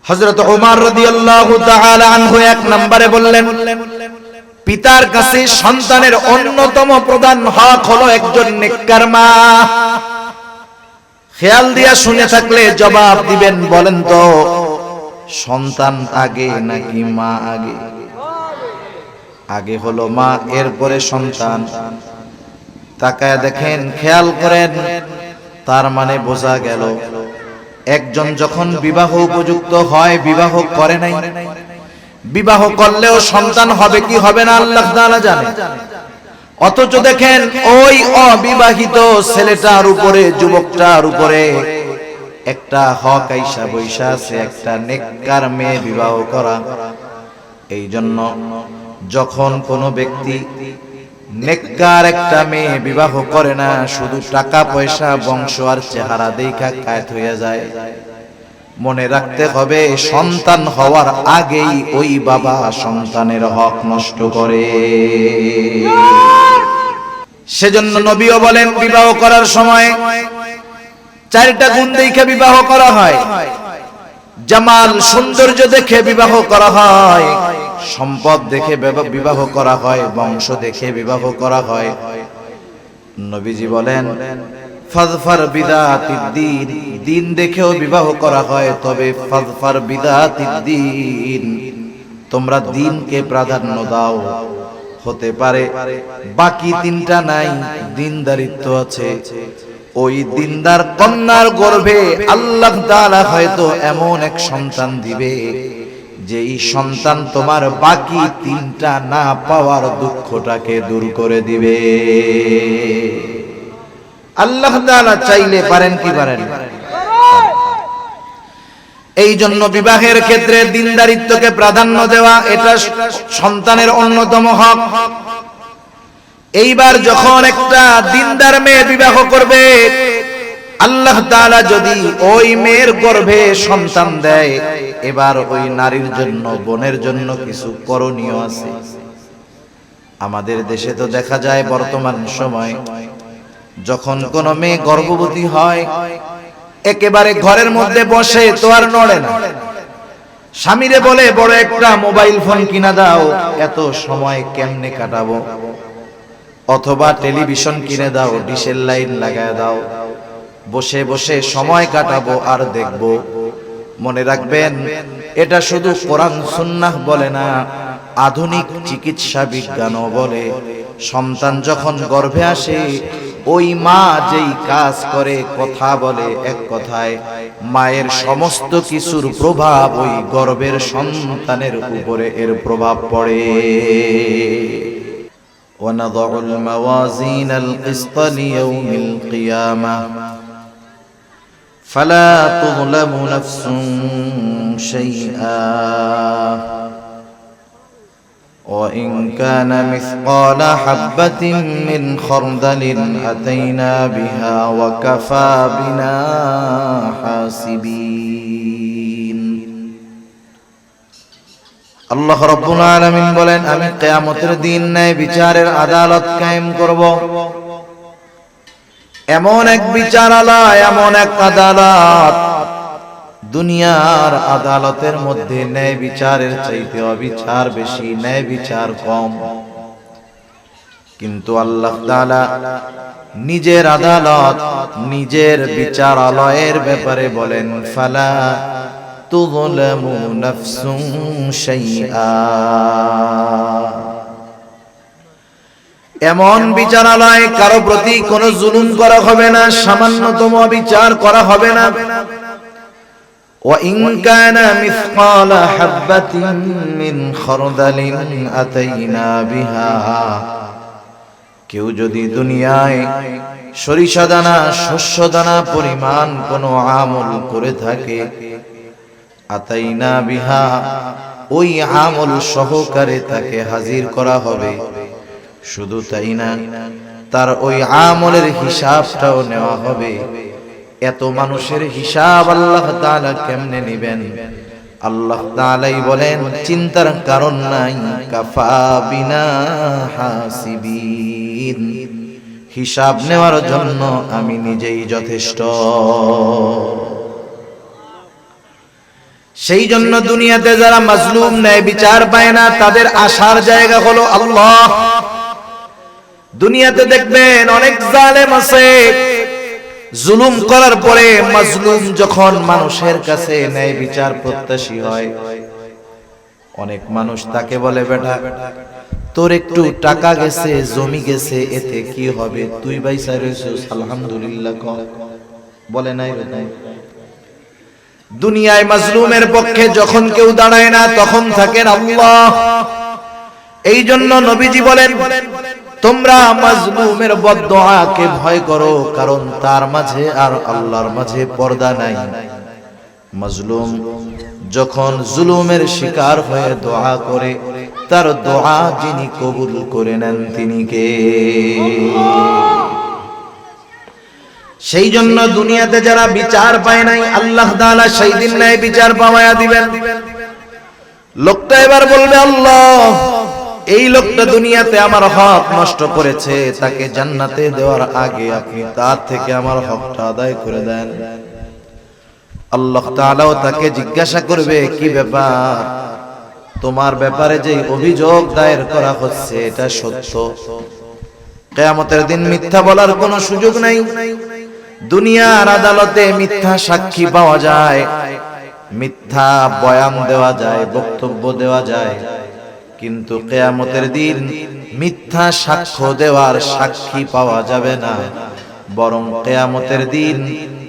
হযরত ওমর রাদিয়াল্লাহু তাআলা আনহু এক নম্বরে বললেন, পিতার কাছে সন্তানের অন্যতম প্রধান হক হলো একজন নেককার মা। খেয়াল দিয়া শুনে থাকলে জবাব দিবেন, বলেন তো সন্তান আগে নাকি মা আগে? আগে হলো মা, এরপরে সন্তান। তাকায় দেখেন, খেয়াল করেন, তার মানে বোঝা গেল একজন যখন বিবাহ উপযুক্ত হয়, বিবাহ করে নাই, বিবাহ করলেও সন্তান হবে কি হবে না আল্লাহ তাআলা জানেন। অথচ দেখেন ওই অবিবাহিত ছেলেটার উপরে, যুবকটার উপরে একটা হক আইসা বৈশা আছে, একটা নেককার মেয়ে বিবাহ করা। এই জন্য যখন কোনো ব্যক্তি নেককার একটা মেয়ে বিবাহ করে না, শুধু টাকা পয়সা বংশ আর চেহারা দেখা কায়েত হয়ে যায়, মনে রাখতে হবে সন্তান হওয়ার আগেই ওই বাবা সন্তানের হক নষ্ট করে। সেজন্য নবীও বলেন, বিবাহ করার সময় চারটা গুণ দেখে বিবাহ করা হয়। জামাল, সৌন্দর্য দেখে বিবাহ করা হয়, সম্পদ দেখে বিবাহ করা হয়, বংশ দেখে বিবাহ করা হয়। নবীজি বলেন, ফাযফার বিদাতিদ দ্বীন, দ্বীন দেখেও বিবাহ করা হয়, তবে ফাযফার বিদাতিদ দ্বীন, তোমরা দ্বীনকে প্রাধান্য দাও। হতে পারে বাকি তিনটা নাই, দ্বীনদারিত্ব আছে, ওই দ্বীনদার কন্যার গর্ভে আল্লাহ তাআলা হয়তো এমন এক সন্তান দিবে যেই সন্তান তোমার বাকি তিনটা না পাওয়ার দুঃখটাকে দূর করে দিবে। আল্লাহ তাআলা চাইলে পারেন কি পারেন? এই জন্য বিবাহের ক্ষেত্রে দ্বীনদারিত্বকে প্রাধান্য দেওয়া, এটা সন্তানের অন্যতম হক। এইবার যখন একটা দ্বীনদার মেয়ে বিবাহ করবে, আল্লাহ তাআলা যদি ওই মেয়ের গর্ভে সন্তান দেয়, এবার ওই নারীর জন্য, বোনের জন্য কিছু করণীয় আছে। আমাদের দেশে তো দেখা যায় বর্তমান সময় যখন কোনো মেয়ে গর্ভবতী হয়, একেবারে ঘরের মধ্যে বসে তো আর নড়ে না, স্বামীরে বলে বড় একটা মোবাইল ফোন কিনা দাও, এত সময় কেমনে কাটাবো, অথবা টেলিভিশন কিনে দাও, ডিশের লাইন লাগায় দাও, বসে বসে সময় কাটাবো আর দেখবো। মনে রাখবেন, এটা শুধু কোরআন সুন্নাহ বলে না, আধুনিক চিকিৎসা বিজ্ঞানও বলে, সন্তান যখন গর্ভে আসে, ওই মা যেই কাজ করে, কথা বলে, এক কথায় মায়ের সমস্ত কিছুর প্রভাব ওই গর্ভের সন্তানের উপরে এর প্রভাব পড়ে। وَنَضَعُ الْمَوَازِينَ الْقِسْطَ لِيَوْمِ الْقِيَامَةِ فَلَا تُظْلَمُ نَفْسٌ شَيْئًا وَإِنْ كَانَ مِثْقَالَ حَبَّةٍ مِّنْ خَرْدَلٍ أَتَيْنَا بِهَا وَكَفَى بِنَا حَاسِبِينَ। আল্লাহ রাব্বুল আলামিন বলেন, আমি কিয়ামতের দিন ন্যায় বিচারের আদালত কায়েম করব। এমন এক বিচারালয়, এমন এক আদালত, দুনিয়ার আদালতের মধ্যে ন্যায় বিচারের চাইতে অবিচার বেশি, ন্যায় বিচার কম। কিন্তু আল্লাহ তাআলা নিজের আদালত, নিজের বিচারালয়ের ব্যাপারে বলেন, ফালা তুযলামু নাফসুন শাইআ, এমন বিচারালয় কারো প্রতি কোনো জুলুম করা হবে না, সামান্যতম বিচার করা হবে না। وَإِنْ كَانَ مِثْقَالَ حَبَّةٍ مِّنْ خَرْدَلٍ أَتَيْنَا بِهَا, কেউ যদি দুনিয়ায় সরিষা দানা, শস্য দানা পরিমাণ কোনো আমল করে থাকে, আতাইনা বিহা, ওই আমল সহকারে তাকে হাজির করা হবে। শুধু তাই না, তার ওই আমলের হিসাবটাও নেওয়া হবে। এত মানুষের হিসাব আল্লাহ তাআলা কেমনে নেবেন? আল্লাহ তাআলাই বলেন, চিন্তার কারণ নাই, কাফা বিনা হাসিবিন, হিসাব নেওয়ার জন্য আমি নিজেই যথেষ্ট। সেই জন্য দুনিয়াতে যারা মাজলুম ন্যায় বিচার পায় না তাদের আশার জায়গা হলো আল্লাহ। দুনিয়াতে দেখবেন অনেক জালেম আছে, জুলুম করার পরে মাজলুম যখন মানুষের কাছে ন্যায় বিচার প্রত্যাশী হয়, অনেক মানুষ তাকে বলে, বেটা তোর একটু টাকা গেছে, জমি গেছে, এতে কি হবে, তুই বাইসা রইছিস আলহামদুলিল্লাহ কর। বলে নাই? দুনিয়ায় মাজলুমের পক্ষে যখন কেউ দাঁড়ায় না তখন থাকেন আল্লাহ। এই জন্য নবীজি বলেন, তোমরা মাজলুমের বদদুআকে ভয় করো, কারণ তার মাঝে আর আল্লাহর মাঝে পর্দা নাই। মাজলুম যখন জুলুমের শিকার হয়ে দোয়া করে, তার দোয়া যিনি কবুল করে নেন তিনি কে? সেই জন্য দুনিয়াতে যারা বিচার পায় নাই, আল্লাহ তাআলা সেই দিন ন্যায় বিচার পাওয়া দিবেন। লোকটা এবার বলবে, আল্লাহ এই লোকটা দুনিয়াতে আমার হক নষ্ট করেছে, তাকে জান্নাতে দেওয়ার আগে আপনি তার থেকে আমার হকটা আদায় করে দেন। আল্লাহ তাআলাও তাকে জিজ্ঞাসা করবে, কি ব্যাপার, তোমার ব্যাপারে যে অভিযোগ দায়ের করা হচ্ছে এটা সত্য? কিয়ামতের দিন মিথ্যা বলার কোনো সুযোগ নাই। দুনিয়ার আদালতে মিথ্যা সাক্ষী পাওয়া যায়, মিথ্যা বয়ান দেওয়া যায়, বক্তব্য দেওয়া যায়, কিন্তু কিয়ামতের দিন মিথ্যা সাক্ষ্য দেওয়ার সাক্ষী পাওয়া যাবে না। বরং কিয়ামতের দিন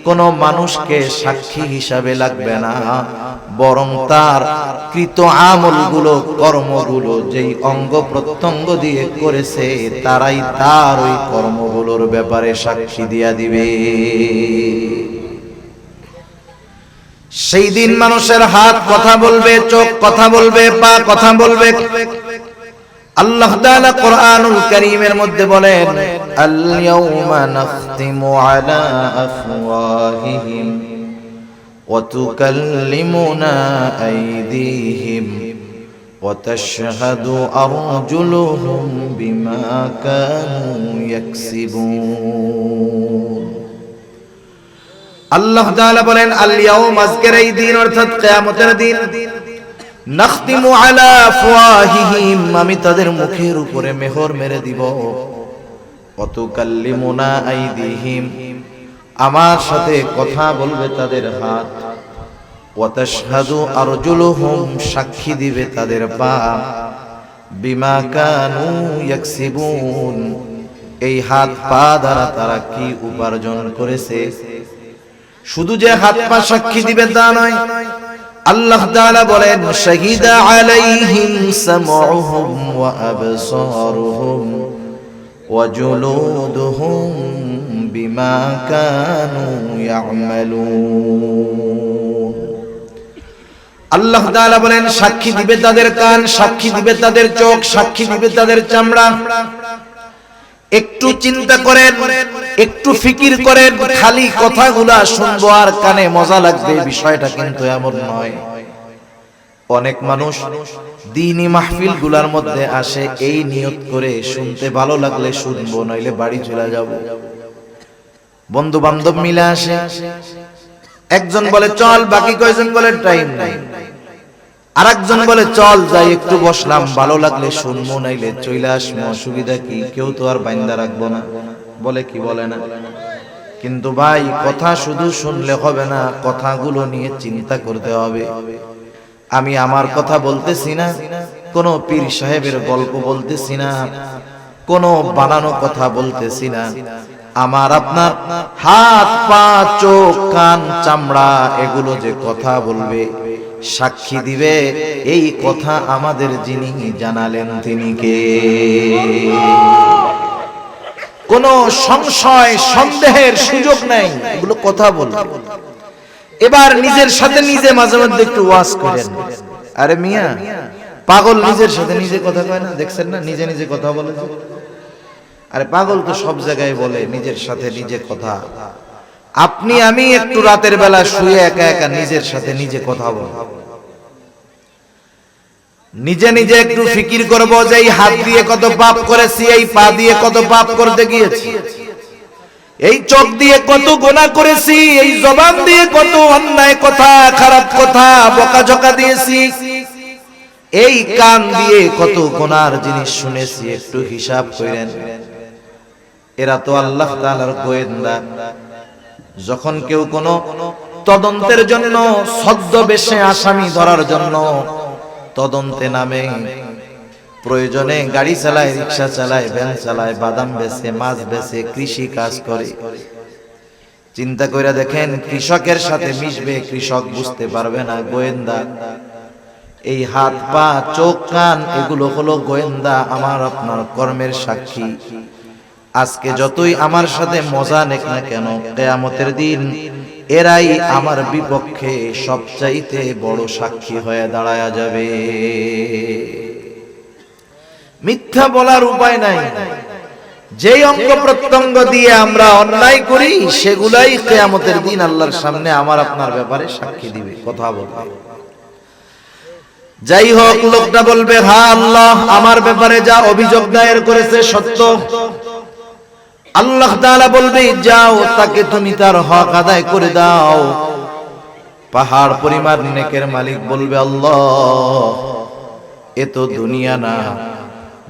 কোন মানুষকে সাক্ষী হিসাবে লাগবে না, বরং তার কৃত আমলগুলো, কর্মগুলো, যেই অঙ্গ প্রত্যঙ্গ দিয়ে করেছে তারাই তার ওই কর্মগুলোর ব্যাপারে সাক্ষী দিয়া দিবে। সেই দিন মানুষের হাত কথা বলবে, চোখ কথা বলবে, পা কথা বলবে। আল্লাহ তাআলা কোরআনুল কারীমের মধ্যে বলেন, আল ইয়াউমা নাখতিমু আলা আফওয়াহিহিম ওয়া তুকাল্লিমুনা আইদিহিম ওয়া তাশহাদু আরজুলুহুম বিমা কানু ইয়াকসিবুন। আল্লাহ তাআলা বলেন, আল ইয়াউম, আজকের এই দিন অর্থাৎ কিয়ামতের দিন, নাখতিমু আলা আফওয়াহিহিম, আমি তাদের মুখের উপরে মোহর মেরে দিব। ওয়া তুকাল্লিমুনা আইদিহিম, আমার সাথে কথা বলবে তাদের হাত। ওয়া তাশহাদু আরজুলুহুম, সাক্ষী দিবে তাদের পা। বিমা কানু ইয়াকসিবুন, এই হাত পা দ্বারা তারা কি উপার্জন করেছে। শুধু যে হাত পা সাক্ষী দিবে তা নয়, আল্লাহ তাআলা বলেন, শাহিদা আলাইহিম সামউহুম ওয়া আবসারুহুম ওয়া জুলুদুহুম বিমা কানু ইয়ামালুন। আল্লাহ তাআলা বলেন, সাক্ষী দিবে তাদের কান, সাক্ষী দিবে তাদের চোখ, সাক্ষী দিবে তাদের চামড়া। একটু চিন্তা করেন, একটু ফিকির করেন, খালি কথাগুলা শুনবো আর কানে মজা লাগবে, বিষয়টা কিন্তু এমন নয়। অনেক মানুষ দ্বীনি মাহফিল গুলার মধ্যে আসে এই নিয়ত করে, শুনতে ভালো লাগলে শুনবো, নইলে বাড়ি চলে যাব। বন্ধু বান্ধব মিলে আসে, একজন বলে চল, বাকি কয়জন বলে টাইম নাই, আরেকজন বলে চল যাই, একটু বসলাম, ভালো লাগলে শুনবো, নাইলে চলে আসবো, অসুবিধা কি, কেউ তো আর বাইন্দা রাখবো না, বলে কি বলে না। কিন্তু ভাই, কথা শুধু শুনলে হবে না, কথাগুলো নিয়ে চিন্তা করতে হবে। আমি আমার কথা বলতেছি না, কোন পীর সাহেবের গল্প বলতেছি না, কোন বানানো কথা বলতেছি না। আমার আপনার হাত পা চোখ কান চামড়া এগুলো যে কথা বলবে, সাক্ষী দিবে, এই কথা আমাদের যিনি জানালেন তিনি কে? কোন সংশয় সন্দেহের সুযোগ নাই, এগুলো কথা বলবে। এবার নিজের সাথে নিজে মাঝে মধ্যে একটু ওয়াজ করেন। আরে মিয়া, পাগল নিজের সাথে নিজে কথা কয় না, দেখছেন না নিজে নিজে কথা বলে। আরে পাগল তো সব জায়গায় বলে নিজের সাথে নিজে কথা। আপনি আমি একটু রাতের বেলা শুয়ে একা একা নিজের সাথে নিজে কথা বল, নিজে নিজে একটু ফিকির করবো যে এই হাত দিয়ে কত পাপ করেছি, এই পা দিয়ে কত পাপ করতে গিয়েছি, এই চোখ দিয়ে কত গুনাহ করেছি, এই জবান দিয়ে কত অন্যায় কথা, খারাপ কথা, বকাঝকা দিয়েছি, এই কান দিয়ে কত গুনার জিনিস শুনেছি। একটু হিসাব করেন। এরা তো আল্লাহ তাআলার গোয়েন্দা। যখন কেউ কোনো তদন্তের জন্য ছদ্মবেশে আসামি ধরার জন্য তদন্তে নামে, প্রয়োজনে গাড়ি চালায়, রিকশা চালায়, ভ্যান চালায়, বাদাম বেচে, মাছ বেচে, কৃষি কাজ করে, চিন্তা করে দেখেন কৃষকের সাথে মিশবে, কৃষক বুঝতে পারবে না গোয়েন্দা। এই হাত পা চোখ কান এগুলো হলো গোয়েন্দা, আমার আপনার কর্মের সাক্ষী। আজকে যতই আমার সাথে মজা নেক না কেন, কিয়ামতের দিন এরাই আমার বিপক্ষে সবচাইতে বড় সাক্ষী হয়ে দাঁড়ায়া যাবে। মিথ্যা বলার উপায় নাই। যেই অঙ্গ প্রত্যঙ্গ দিয়ে আমরা অন্যায় করি সেগুলাই কিয়ামতের দিন আল্লাহর সামনে আমার আপনার ব্যাপারে সাক্ষী দিবে, কথা বলবে। যাই হোক, লোকটা বলবে, হ্যাঁ আল্লাহ, আমার ব্যাপারে যা অভিযোগ দায়ের করেছে সত্য। আল্লাহ তাআলা বলবে, যাও তাকে তুমি তার হক আদায় করে দাও। পাহাড় পরিমাণ নেকের মালিক বলবে, আল্লাহ, এ তো দুনিয়া না,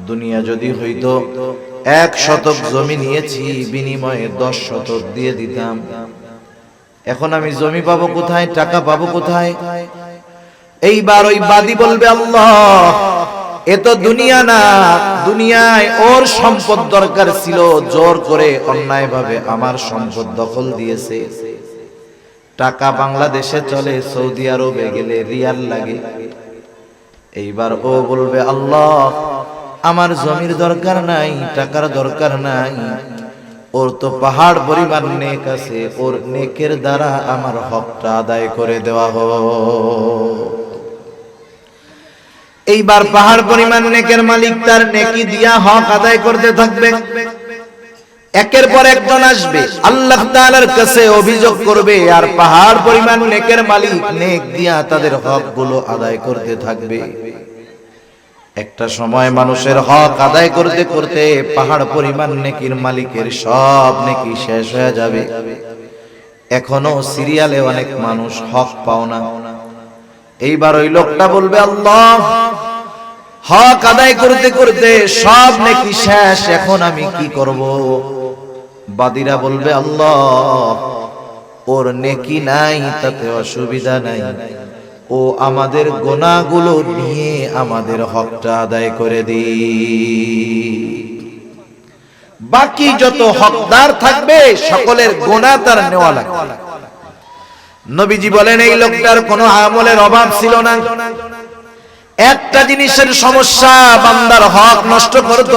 দুনিয়া যদি হইতো 1 শতক জমি নিয়েছি, বিনিময়ে 10 শতক দিয়ে দিতাম। এখন আমি জমি পাবো কোথায়, টাকা পাবো কোথায়? এইবার ওই বাদী বলবে, আল্লাহ, এ তো দুনিয়া না, দুনিয়ায় ওর সম্পদ দরকার ছিল, জোর করে অন্যায় ভাবে আমার সম্পদ দখল দিয়েছে। টাকা বাংলাদেশে চলে, সৌদি আরবে গেলে রিয়াল লাগে। এইবার ও বলবে, আল্লাহ, আমার জমির দরকার নাই, টাকার দরকার নাই, ওর তো পাহাড় পরিমাণ নেক আছে, ওর নেকের দ্বারা আমার হকটা আদায় করে দেওয়া হোক। এইবার পাহাড় পরিমাণ নেকের মালিক তার নেকি দিয়া হক আদায় করতে থাকবে। একের পর একজন আসবে, আল্লাহ তাআলার কাছে অভিযোগ করবে, আর পাহাড় পরিমাণ নেকের মালিক নেক দিয়া তাদের হকগুলো আদায় করতে থাকবে। একটা সময় মানুষের হক আদায় করতে করতে পাহাড় পরিমাণ নেকির মালিকের সব নেকি শেষ হয়ে যাবে। এখনো সিরিয়ালে অনেক মানুষ হক পাও না। এইবার ওই লোকটা বলবে, আল্লাহ, হক আদায় করতে করতে সব নেকি শেষ, এখন আমি কি করব? বাদীরা বলবে, আল্লাহ, ওর নেকি নাই, তাতে অসুবিধা নাই, ও আমাদের গুনাহগুলো নিয়ে আমাদের হকটা আদায় করে দি। বাকি যত হকদার থাকবে সকলের গুনাহ তার নেওয়া লাগবে। নবীজি বলেন, এই লোকটার কোনো আমলের অভাব ছিল না। একটা জিনিসের সমস্যা, বান্দার হক নষ্ট করত,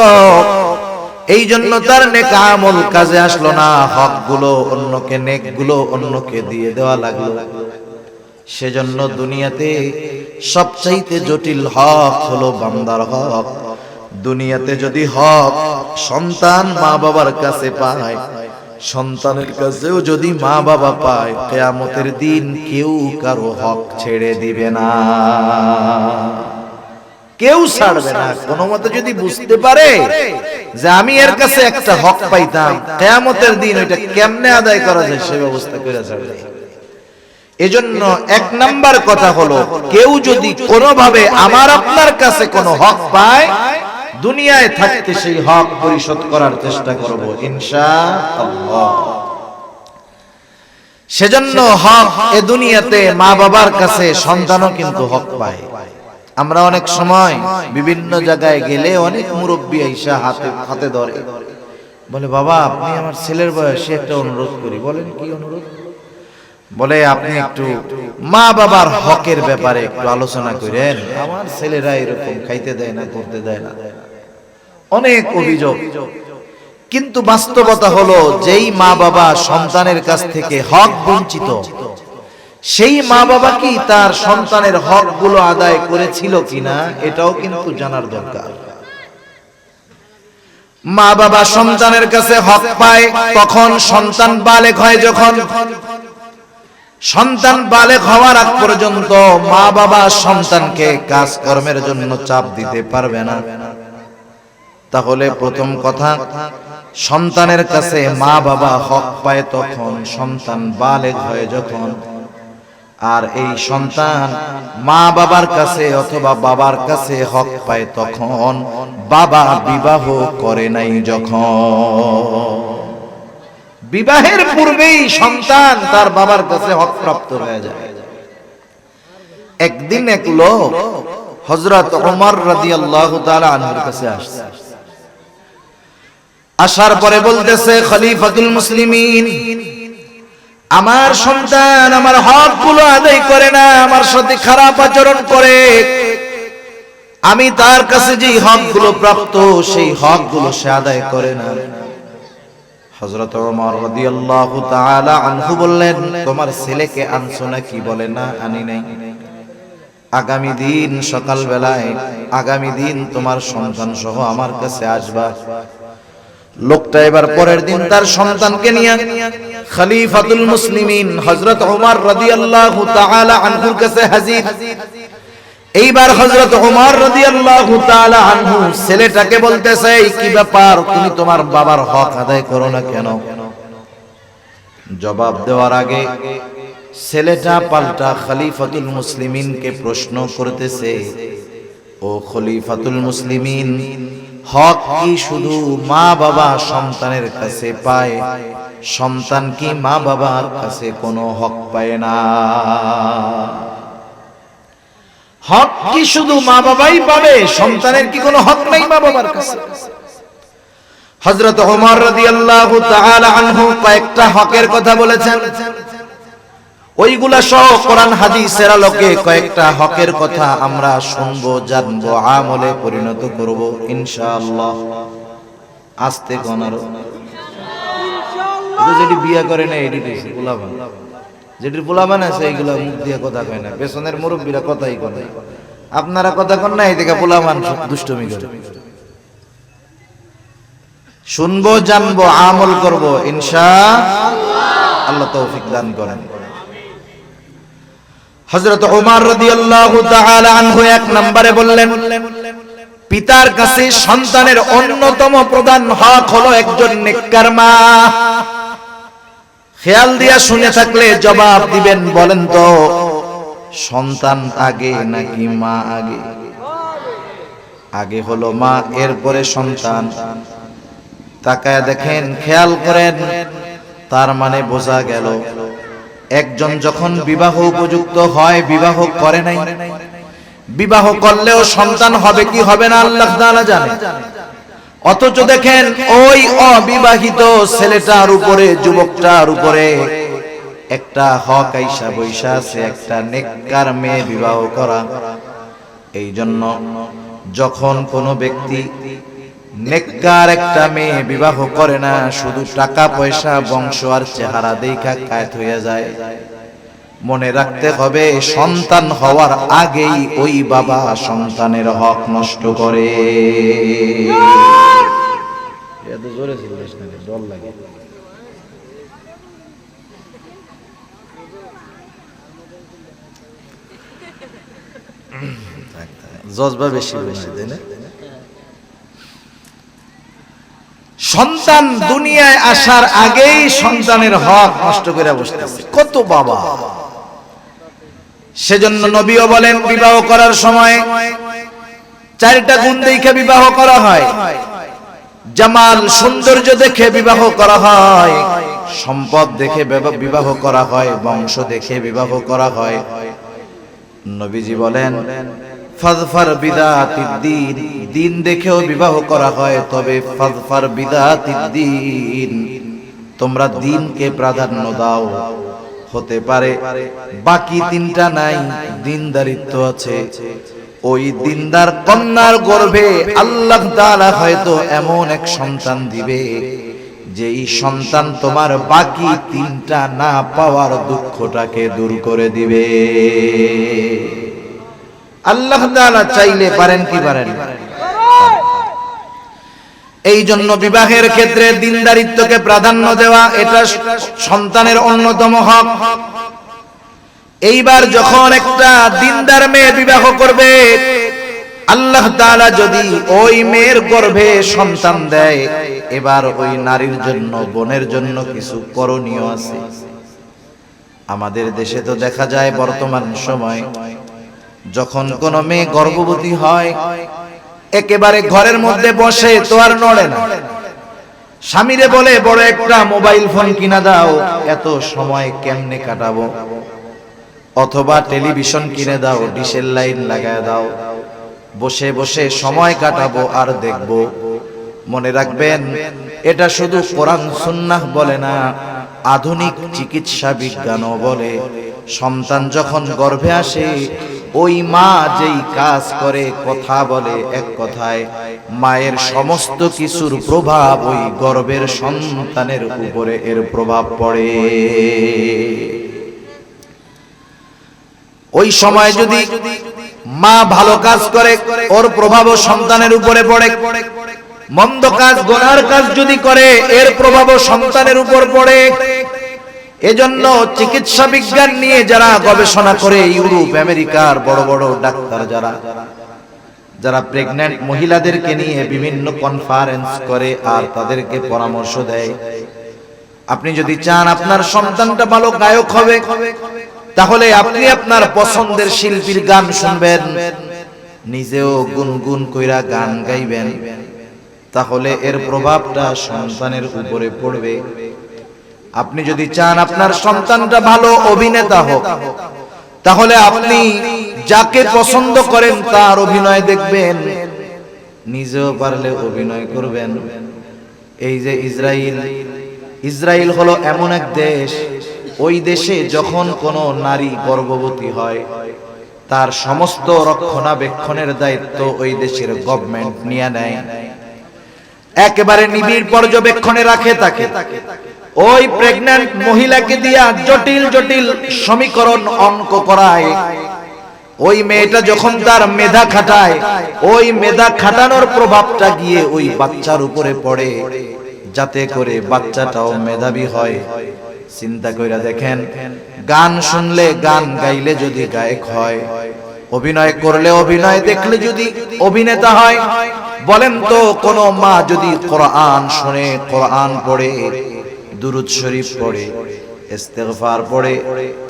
এই জন্য তার নেক আমল কাজে আসলো না। হকগুলো অন্যকে, নেকগুলো অন্যকে দিয়ে দেওয়া লাগলো। সেজন্য দুনিয়াতে সবচাইতে জটিল হক হলো বান্দার হক। দুনিয়াতে যদি হক সন্তান মা বাবার কাছে পায়, সন্তানের কাছেও যদি মা বাবা পায়, কিয়ামতের দিন কেউ কারো হক ছেড়ে দিবে না, কেউ ছাড়বে না। কোনো মতে যদি বুঝতে পারে যে আমি এর কাছে একটা হক পাইতাম, কিয়ামতের দিন ওইটা কেমনে আদায় করা যায় সে ব্যবস্থা করে ছাড়বে। এজন্য 1 নাম্বার কথা হলো, কেউ যদি কোনোভাবে আমার আপনার কাছে কোনো হক পায়, দুনিয়ায় থাকতে সেই হক পরিশোধ করার চেষ্টা করব ইনশাআল্লাহ। সেজন্য হক এ দুনিয়াতে মা বাবার কাছে সন্তানও কিন্তু হক পায়। আমরা অনেক সময় বিভিন্ন জায়গায় গেলে অনেক মুরব্বী আইসা হাতে ধরে, বলে, বাবা, আপনি আমার ছেলের বয়সে একটা অনুরোধ করি। বলেন, কি অনুরোধ? বলে, আপনি একটু মা বাবার হকের ব্যাপারে একটু আলোচনা করেন, আমার ছেলেরা এরকম খাইতে দেয় না, করতে দেয় না। অনেক অভিযোগ। কিন্তু বাস্তবতা হলো, যেই মা বাবা সন্তানের কাছ থেকে হক বঞ্চিত, সেই মা বাবা কি তার সন্তানের হকগুলো আদায় করেছিল কিনা এটাও কিন্তু জানার দরকার। মা বাবা সন্তানের কাছে হক পায় তখন সন্তান বালেগ হয়। যখন সন্তান বালেগ হওয়ার আগ পর্যন্ত মা বাবা সন্তানকে কাজকর্মের জন্য চাপ দিতে পারবে না। তাহলে প্রথম কথা, সন্তানের কাছে মা বাবা হক পায় তখন সন্তান বালেগ হয় যখন, আর এই সন্তান মা বাবার কাছে অথবা বাবার কাছে হক পায় তখন বাবা বিবাহ করে নাই যখন। বিবাহের পূর্বেই সন্তান তার বাবার কাছে হক প্রাপ্ত হয়ে যায়। একদিন এক লোক হযরত ওমর রাদিয়াল্লাহু তাআলা আনহুর কাছে আসছে। আসার পরে বলতেছে, খলিফাতুল মুসলিমিন, আমার সন্তান আমার হকগুলো আদায় করে না, আমার সাথে খারাপ আচরণ করে। আমি তার কাছে যেই হকগুলো প্রাপ্ত সেই হকগুলো সে আদায় করে না। হযরত ওমর রাদিয়াল্লাহু তাআলা আনহু বললেন, তোমার ছেলেকে আনছো নাকি? বলে, না আনি নাই। আগামী দিন সকাল বেলায়, আগামী দিন তোমার সন্তান সহ আমার কাছে আসবা। লোকটা এবার পরের দিন তার সন্তানকে নিয়ে খলিফাতুল মুসলিমিন হযরত ওমর রাদিয়াল্লাহু তাআলা আনহুর কাছে হাজির। এইবার হযরত ওমর রাদিয়াল্লাহু তাআলা আনহু ছেলেটাকে বলতেছে, কি ব্যাপার, তুমি তোমার বাবার হক আদায় করো না কেন? জবাব দেওয়ার আগে ছেলেটা পাল্টা খলিফাতুল মুসলিমিনকে প্রশ্ন করতেছে, ও খলিফাতুল মুসলিমিন, হক কি শুধু মা বাবা সন্তানের কাছে পায়? সন্তান কি মা বাবার কাছে কোনো হক পায় না? হক কি শুধু মা বাবাই পাবে? সন্তানের কি কোনো হক নাই মা বাবার কাছে? হযরত ওমর রাদিয়াল্লাহু তাআলা আনহু কয়েকটা হকের কথা বলেছেন। ওইগুলা সহ কোরআন হাদিসের আলোকে কয়েকটা হকের কথা আমরা শুনবো, জানবো, আমলে পরিণত করব ইনশাআল্লাহ। আস্তে গনার যেটি বিয়ে করে না এটি পোলাবান, যেটির পোলাবান আছে এইগুলা মুখ দিয়ে কথা কয় না, পেছনের মুরব্বীরা কথাই কয়। আপনারা কথা কন না, এই থেকে পোলাবান দুষ্টমি করে। শুনবো, জানবো, আমল করব ইনশাআল্লাহ। আল্লাহ তৌফিক দান করেন। হযরত ওমর রাদিয়াল্লাহু তাআলা আনহু এক নম্বরে বললেন, পিতার কাছে সন্তানের অন্যতম প্রধান হক হলো একজন নেককার মা। খেয়াল দিয়া শুনে থাকলে জবাব দিবেন, বলেন তো সন্তান আগে নাকি মা আগে? আগে হলো মা, এরপরে সন্তান। তাকায় দেখেন, খেয়াল করেন, তার মানে বোঝা গেল একজন যখন বিবাহ উপযুক্ত হয়, বিবাহ করে নাই, বিবাহ করলেও সন্তান হবে কি হবে না আল্লাহ তাআলা জানেন। অথচ দেখেন ওই অবিবাহিত ছেলেটার উপরে, যুবকটার উপরে একটা হক আইসা বৈশা আছে, একটা নেককার মেয়ে বিবাহ করা। এই জন্য যখন কোনো ব্যক্তি নেককার একটা মেয়ে বিবাহ করে না, শুধু টাকা পয়সা, বংশ আর চেহারা দেখা কায়েত হয়ে যায়, মনে রাখতে হবে সন্তান হওয়ার আগেই ওই বাবা সন্তানের হক নষ্ট করে। এত জোরে চিল্লাস না, ডর লাগে। জজবা বেশি বলছে, তাই না? সন্তান দুনিয়ায় আসার আগেই সন্তানের হক নষ্ট করে বসতেছে কত বাবা। সেজন্য নবীও বলেন, বিবাহ করার সময় চারটা গুণ দেখে বিবাহ করা হয়। জামাল, সৌন্দর্য দেখে বিবাহ করা হয়, সম্পদ দেখে বিবাহ করা হয়, বংশ দেখে বিবাহ করা হয়। নবীজি বলেন, ফাযফার বিদাতিদ দ্বীন, দ্বীন দেখেও বিবাহ করা হয়, তবে ফাযফার বিদাতিদ দ্বীন, তোমরা দ্বীনকে প্রাধান্য দাও। হতে পারে বাকি তিনটা নাই, দ্বীনদারিত্ব আছে, ওই দ্বীনদার কন্যার গর্ভে আল্লাহ তাআলা হয়তো এমন এক সন্তান দিবে যেই সন্তান তোমার বাকি তিনটা না পাওয়ার দুঃখটাকে দূর করে দিবে। আল্লাহ তাআলা চাইলে পারেন কি পারেন? এই জন্য বিবাহের ক্ষেত্রে দ্বীনদারিত্বকে প্রাধান্য দেওয়া, এটা সন্তানের অন্যতম হক। এইবার যখন একটা দ্বীনদার মেয়ে বিবাহ করবে, আল্লাহ তাআলা যদি ওই মেয়ের গর্ভে সন্তান দেয়, এবার ওই নারীর জন্য, বোনের জন্য কিছু করণীয় আছে। আমাদের দেশে তো দেখা যায় বর্তমান সময় যখন কোনো মেয়ে গর্ভবতী হয় একেবারে ঘরের মধ্যে বসে তো আর নড়ে না, স্বামীরে বলে বড় একটা মোবাইল ফোন কিনা দাও, এত সময় কেমনে কাটাবো, অথবা টেলিভিশন কিনে দাও, ডিশের লাইন লাগায় দাও, বসে বসে সময় কাটাবো আর দেখবো। মনে রাখবেন, এটা শুধু কোরআন সুন্নাহ বলে না, আধুনিক চিকিৎসা বিজ্ঞানও বলে। সন্তান যখন গর্ভে আসে ওই মা যেই কাজ করে, কথা বলে, এক কথায় মায়ের সমস্ত কিছুর প্রভাব ওই গর্ভের সন্তানের উপরে এর প্রভাব পড়ে। ওই সময় যদি মা ভালো কাজ করে ওর প্রভাবও সন্তানের উপরে পড়ে, মন্দ কাজ গুনার কাজ যদি করে এর প্রভাবও সন্তানের উপর পড়ে। এজন্য চিকিৎসা বিজ্ঞান নিয়ে যারা গবেষণা করে, ইউরোপ আমেরিকার বড় বড় ডাক্তার যারা প্রেগন্যান্ট মহিলাদেরকে নিয়ে বিভিন্ন কনফারেন্স করে আর তাদেরকে পরামর্শ দেয়, আপনি যদি চান আপনার সন্তানটা ভালো গায়ক হবে, তাহলে আপনি আপনার পছন্দের শিল্পীর গান শুনবেন, নিজেও গুনগুন কইরা গান গাইবেন, তাহলে এর প্রভাবটা সন্তানের উপরে পড়বে। আপনি যদি চান আপনার সন্তানটা ভালো অভিনেতা হোক, তাহলে আপনি যাকে পছন্দ করেন তার অভিনয় দেখবেন, নিজেও পারলে অভিনয় করবেন। এই যে ইসরায়েল হলো এমন এক দেশ, ওই দেশে যখন কোনো নারী গর্ভবতী হয় তার সমস্ত রক্ষণাবেক্ষণের দায়িত্ব ওই দেশের গভর্নমেন্ট নিয়ে নেয়, একেবারে নিবিড় পর্যবেক্ষণে রাখে তাকে। ওই প্রেগন্যান্ট মহিলাকে দিয়া জটিল জটিল সমীকরণ অঙ্ক করায়। ওই মেয়েটা যখন তার মেধা খাটায়, ওই মেধা খাটানোর প্রভাবটা গিয়ে ওই বাচ্চার উপরে পড়ে, যাতে করে বাচ্চাটাও মেধাবী হয়। চিন্তা কইরা দেখেন, গান শুনলে, গান গাইলে যদি গায়ক হয়, অভিনয় করলে, অভিনয় দেখলে যদি অভিনেতা হয়, বলেন তো কোন মা যদি কোরআন শুনে, কোরআন পড়ে, দুরূদ শরীফ পড়ে, ইস্তেগফার পড়ে,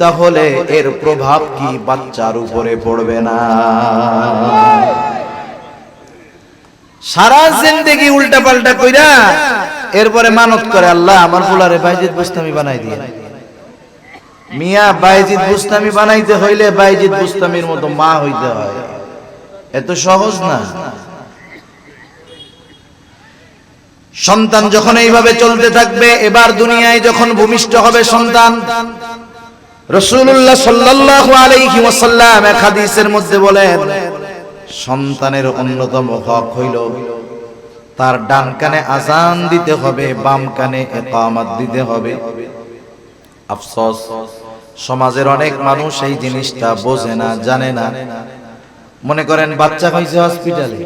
তাহলে এর প্রভাব কি বাচ্চার উপরে পড়বে না? সারা জিন্দেগি উল্টা পাল্টা কইরা এরপরে মানত করে, আল্লাহ আমার পোলারে বাইজিদ বুস্তামি বানাই দিয়ে। মিয়া, বাইজিদ বুস্তামি বানাইতে হইলে বাইজিদ বুস্তামির মতো মা হইতে হয়, এত সহজ না। সন্তান যখন এইভাবে চলতে থাকবে, এবার দুনিয়ায় যখন ভূমিষ্ঠ হবে সন্তান, রাসূলুল্লাহ সাল্লাল্লাহু আলাইহি ওয়াসাল্লাম এক হাদিসের মধ্যে বলেন, সন্তানের অন্যতম হক হইল তার ডান কানে আযান দিতে হবে, বাম কানে ইকামত দিতে হবে। আফসোস, সমাজের অনেক মানুষ এই জিনিসটা বোঝে না, জানে না। মনে করেন বাচ্চা হইছে হসপিটালে,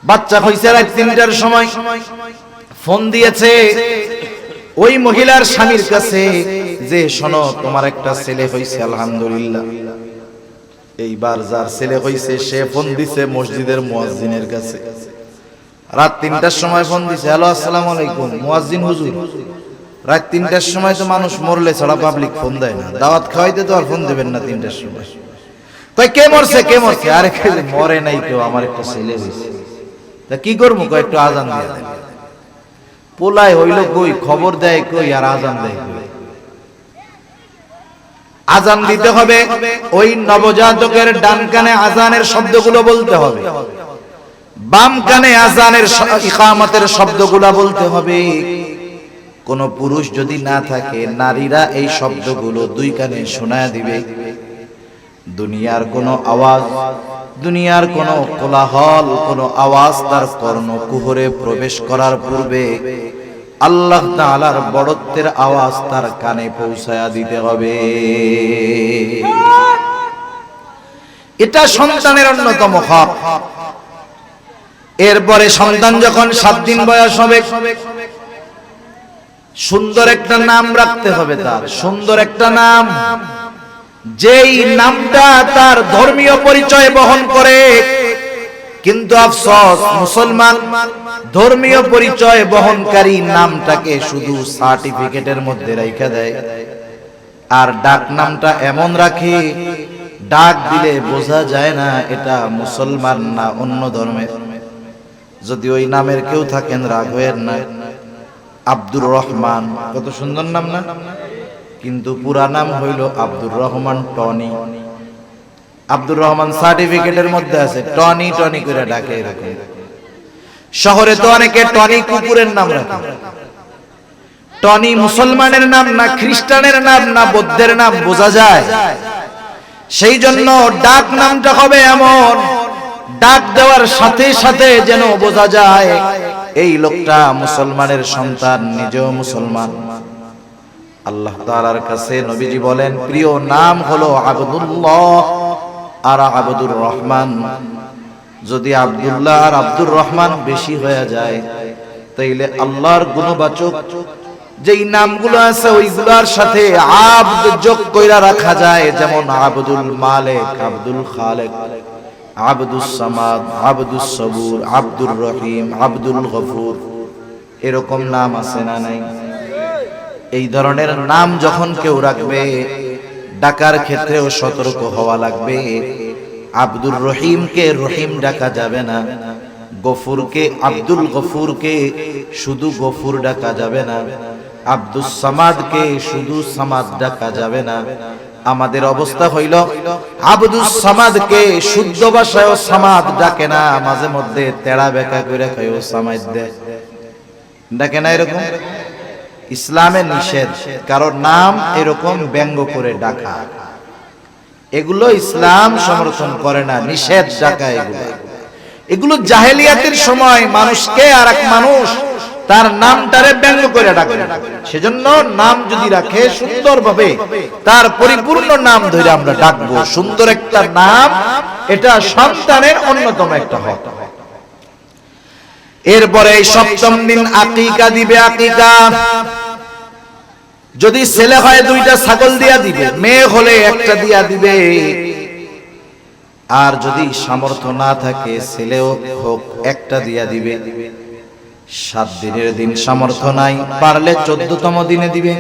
বাচ্চা হইছে রাত ৩টার সময়, ফোন দিয়েছে ওই মহিলার স্বামীর কাছে যে শোনো তোমার একটা ছেলে হইছে, আলহামদুলিল্লাহ। এইবার যার ছেলে হইছে সে ফোন দিছে মসজিদের মুয়াজ্জিনের কাছে, রাত ৩টার সময় ফোন দিছে, হ্যালো আসসালামু আলাইকুম মুয়াজ্জিন হুজুর। রাত ৩টার সময় তো মানুষ মরলে ছাড়া পাবলিক ফোন দেয় না, দাওয়াত খাওয়াইতে তো আর ফোন দেবেন না ৩টার সময়। কই কে মরছে, কে মরছে? আরে মরে নাই কেউ, আমার একটা ছেলে হইছে। তা কি করবো? কই একটু আজান দিয়ে দেন। পোলায় হইল কই, খবর দেয় কই, আর আজান দেয় কই? আজান দিতে হবে, ওই নবজাতকের ডান কানে আজানের শব্দগুলো বলতে হবে, বাম কানে আজানের ইকামতের শব্দগুলো বলতে হবে। কোন পুরুষ যদি না থাকে, নারীরা এই শব্দগুলো দুই কানে শোনায় দিবে। দুনিয়ার কোনো আওয়াজ, দুনিয়ার কোনো কোলাহল, কোনো আওয়াজ তার কর্ণকুহরে প্রবেশ করার পূর্বে আল্লাহ তাআলার বড়ত্বের আওয়াজ তার কানে পৌঁছায়া দিতে হবে। এটা সন্তানের অন্যতম হক। এরপরে সন্তান যখন 7 দিন বয়স হবে, সুন্দর একটা নাম রাখতে হবে তার, সুন্দর একটা নাম, যেই নামটা তার ধর্মীয় পরিচয় বহন করে। কিন্তু আফসোস, মুসলমান ধর্মীয় পরিচয় বহনকারী নামটাকে শুধু সার্টিফিকেটের মধ্যে রাখা দেয়, আর ডাক নামটা এমন রাখে ডাক দিলে বোঝা যায় না এটা মুসলমান না অন্য ধর্মের। যদি ওই নামের কেউ থাকেন রাগ হয়েন না। আব্দুর রহমান, কত সুন্দর নাম না? কিন্তু পুরা নাম হইল আব্দুর রহমান টনি। আব্দুর রহমান সার্টিফিকেটের মধ্যে আছে, টনি টনি করে ডাকে এরকম। শহরে তো অনেকে টনি কুকুরের নাম রাখে। টনি মুসলমানের নাম না খ্রিস্টানের নাম না বৌদ্ধের নাম বোঝা যায়। সেই জন্য ডাক নামটা হবে এমন, ডাক দেওয়ার সাথে সাথে যেন বোঝা যায় এই লোকটা মুসলমানের সন্তান, নিজেও মুসলমান। আল্লাহ তাআলার কাছে নবীজি বলেন প্রিয় নাম হলো আব্দুল্লাহ আর আব্দুর রহমান। যদি আব্দুল্লাহ আর আব্দুর রহমান বেশি হয়ে যায় তাইলে আল্লাহর গুণবাচক যেই নামগুলো আছে ওইগুলোর সাথে আব্দ যোগ কইরা রাখা যায়। যেমন আব্দুল মালিক, আব্দুল খালেক, আব্দুস সামাদ, আব্দুস সবুর, আব্দুর রহিম, আব্দুল গফুর, এরকম নাম আছে না নাই? এই ধরনের নাম যখন কেউ রাখবে ডাকার ক্ষেত্রেও সতর্ক হওয়া লাগবে। আব্দুর রহিমকে রহিম ডাকা যাবে না, গফুরকে আব্দুল গফুরকে শুধু গফুর ডাকা যাবে না, আব্দুস সামাদকে শুধু সামাদ ডাকা যাবে না। আমাদের অবস্থা হইল আব্দুস সামাদকে শুদ্ধ ভাষায়ও সামাদ ডাকে না, মাঝে মধ্যে তেড়া বেকা করে কয়ও সামাদ দেয়, ডাকে না। এরকম ইসলামে নিষেধ, কারণ নাম এরকম ব্যঙ্গ করে ডাকা, এগুলো ইসলাম সমর্থন করে না, নিষেধ ডাকা। এগুলো জাহেলিয়াতের সময় মানুষকে আর এক মানুষ তার নামটারে ব্যঙ্গ করে ডাকে। সেজন্য নাম যদি রাখে সুন্দরভাবে তার পরিপূর্ণ নাম ধরে আমরা ডাকবো। সুন্দর একটা নাম, এটা সন্তানের অন্যতম একটা হক। এরপরে সপ্তম দিন আকিকা দিবে। আকিকা যদি ছেলে হয় দুইটা ছাগল দিয়া দিবে, মেয়ে হলে একটা দিয়া দিবে। আর যদি সামর্থ্য না থাকে ছেলেও হোক একটা দিয়া দিবে। 7 দিনের দিন সামর্থ্য নাই, পারলে 14তম দিনে দিবে,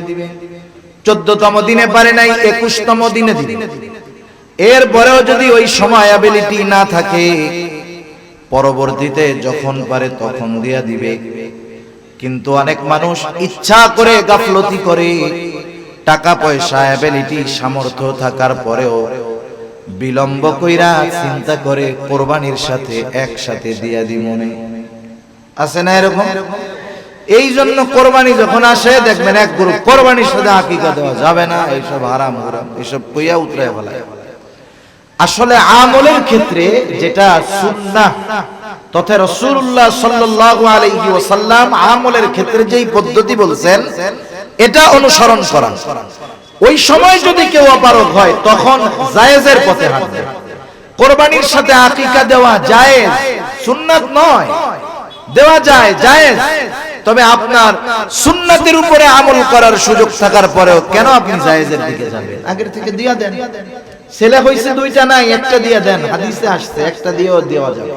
14তম দিনে পারে নাই 21তম দিনে দিবে। এরপরেও যদি ওই সময় অ্যাবিলিটি না থাকে পরবর্তীতে যখন পারে তখন দিয়া দিবে। কিন্তু অনেক মানুষ ইচ্ছা করে গাফলতি করে, টাকা পয়সা অ্যাবিলিটি সামর্থ্য থাকার পরেও বিলম্ব কইরা চিন্তা করে কোরবানির সাথে একসাথে দিয়া দিমনে, আছে না এরকম? এই জন্য কোরবানি যখন আসে দেখবেন এক গ্রুপ কোরবানির সাথে আকিকা দেওয়া যাবে না, এইসব হারাম হারাম এইসব কইয়া উতরায় ফেলায়। আসলে আমলের ক্ষেত্রে যেটা সুন্নাহ তথা রাসূলুল্লাহ সাল্লাল্লাহু আলাইহি ওয়াসাল্লাম আমলের ক্ষেত্রে যেই পদ্ধতি বলছেন এটা অনুসরণ করা। ওই সময় যদি কেউ অপারগ হয় তখন জায়েজের পথে হাঁটবে। কোরবানির সাথে আকিকা দেওয়া জায়েজ, সুন্নাত নয়, দেওয়া যায় জায়েজ। তবে আপনার সুন্নাতের উপরে আমল করার সুযোগ থাকার পরেও কেন আপনি জায়েজের দিকে যাবেন? আগের থেকে দিয়া দেন। ছেলে হইছে দুইটা নাই, একটা দিয়া দেন, হাদিসে আসছে একটা দিয়েও দেওয়া যাবে।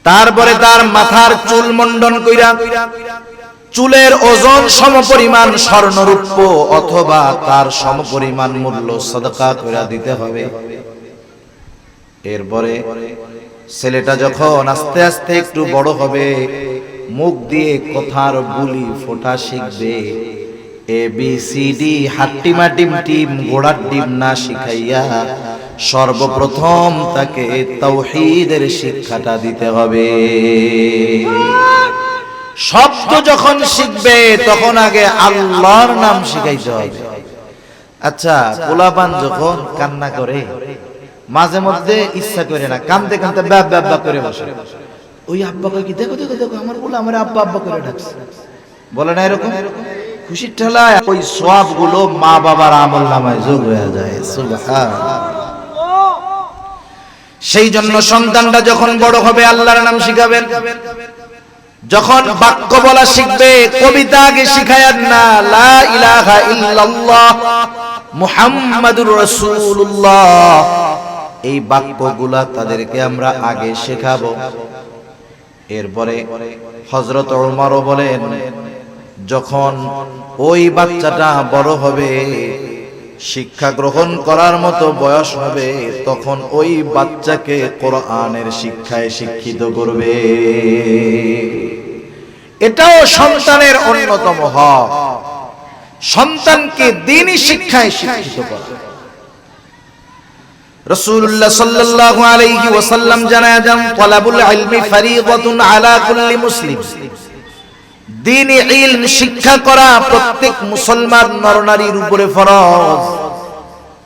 তারপরে তার মাথার চুল মুন্ডন কইরা চুলের ওজন সমপরিমাণ স্বর্ণরূপ্য অথবা তার সমপরিমাণ মূল্য সদকা কইরা দিতে হবে। এরপরে ছেলেটা যখন আস্তে আস্তে একটু বড় হবে, মুখ দিয়ে কথার বুলি ফোঁটা শিখবে, ABCD হাট্টিমা টিম টিম ঘোড়ার ডিম না শিখাইয়া সর্বপ্রথম তাকে তাওহীদের শিক্ষাটা দিতে হবে। শব্দ যখন শিখবে তখন আগে আল্লাহর নাম শিখাইতে হবে। আচ্ছা, পোলাপান যখন কান্না করে মাঝে মধ্যে ইচ্ছা করে না, কান্দতে কান্দতে ব্যাব ব্যাব ব্যাব করে বসে, ওই আব্বা কই কি দেখো দেখো দেখো আমার পোলা আমার আব্বা আব্বা করে ডাকছে, বলে না এরকম? খুশির ঠেলায় ওই সওয়াবগুলো মা বাবার আমলনামায় যোগ হয়ে যায়। সুবহানাল্লাহ। সেই জন্য সন্তানটা যখন বড় হবে আল্লাহর নাম শিখাবেন। যখন বাক্য বলা শিখবে কবিতা আগে শিখায়েন না, লা ইলাহা ইল্লাল্লাহ মুহাম্মাদুর রাসূলুল্লাহ এই বাক্যগুলা তাদেরকে আমরা আগে শেখাবো। এরপরে হযরত ওমরও বলেন, যখন ওই বাচ্চাটা বড় হবে, শিক্ষা গ্রহণ করার মতো বয়স হবে, তখন ওই বাচ্চাকে কোরআনের শিক্ষায় শিক্ষিত করবে। এটাও সন্তানের অন্যতম হক, সন্তানকে দ্বীনি শিক্ষায় শিক্ষিত করা। রাসূলুল্লাহ সাল্লাল্লাহু আলাইহি ওয়াসাল্লাম জানায়া দেন, তালাবুল ইলমি ফরিদাতুন আলা কুল্লি মুসলিম। দ্বীনি ইলম শিক্ষা করা প্রত্যেক মুসলমান নরনারীর উপরে ফরজ,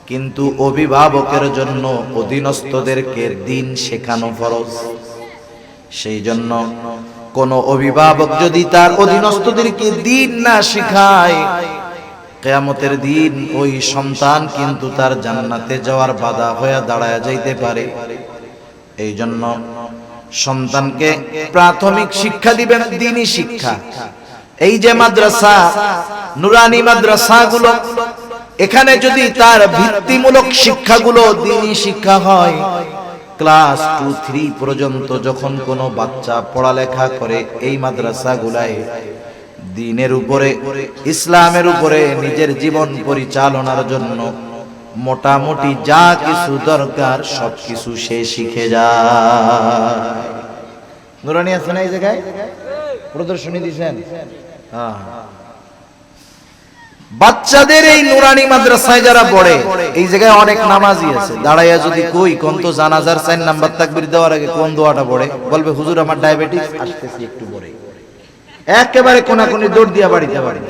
কিন্তু অভিভাবকের জন্য অধীনস্থদেরকে দ্বীন শেখানো ফরজ। সেই জন্য কোন অভিভাবক যদি তার অধীনস্থদেরকে দ্বীন না শেখায়, কিয়ামতের দিন ওই সন্তান কিন্তু তার জান্নাতে যাওয়ার বাধা হয়ে দাঁড়ায় যাইতে পারে। এই জন্য সন্তানকে প্রাথমিক শিক্ষা দিবেন দ্বীনি শিক্ষা। এই যে মাদ্রাসা, নুরানি মাদ্রাসাগুলো, এখানে যদি তার ভিত্তিমূলক শিক্ষাগুলো দ্বীনি শিক্ষা হয়, ক্লাস 2-3 পর্যন্ত যখন কোনো বাচ্চা পড়ালেখা করে এই মাদ্রাসাগুলায়, দ্বীনের উপরে, ইসলামের উপরে নিজের জীবন পরিচালনার জন্য মোটামুটি যা কিছু দরকার সবকিছু সে শিখে যায়। নুরানি আছে না এই জায়গায়? প্রদর্শনী দিয়েছেন। বাচ্চাদের এই নুরানি মাদ্রাসায় যারা পড়ে, এই জায়গায় অনেক নামাজি আছে, দাঁড়াইয়া যদি কই কোন তো জানাজার 4 নাম্বার তাকবীর দেওয়ার আগে কোন দোয়াটা পড়ে, বলবে হুজুর আমার ডায়াবেটিস, আসতেছি একটু পরে, একেবারে কোনাকুনি দৌড় দিয়া বাড়িতে বাড়ি।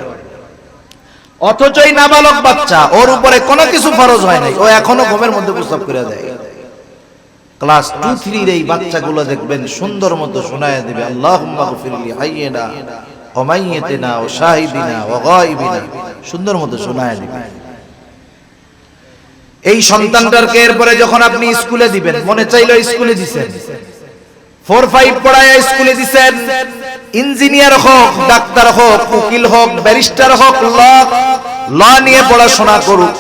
অথচ এই নাবালক বাচ্চা, ওর উপরে কোনো কিছু ফরজ হয় নাই, ও এখনো ঘুমের মধ্যে প্রস্তাব করে দেয়। ক্লাস 2-3 এই বাচ্চাগুলো দেখবেন সুন্দর মতো শোনায়া দিবে, আল্লাহুম্মা গফিরলি হাইয়িনা ওয়া মাইয়িতিনা ওয়া শাহিদিনা ওয়া গায়িবিনা, সুন্দর মতো শোনায়া দিবে। এই সন্তানটাকে এরপরে যখন আপনি স্কুলে দিবেন, মনে চাইলো স্কুলে দিবেন, 4-5 পড়ায় স্কুলে দিবেন, ইঞ্জিনিয়ার হোক, ডাক্তার হোক, উকিল হোক, ব্যারিস্টার হোক, ল নিয়ে পড়াশোনা করুক,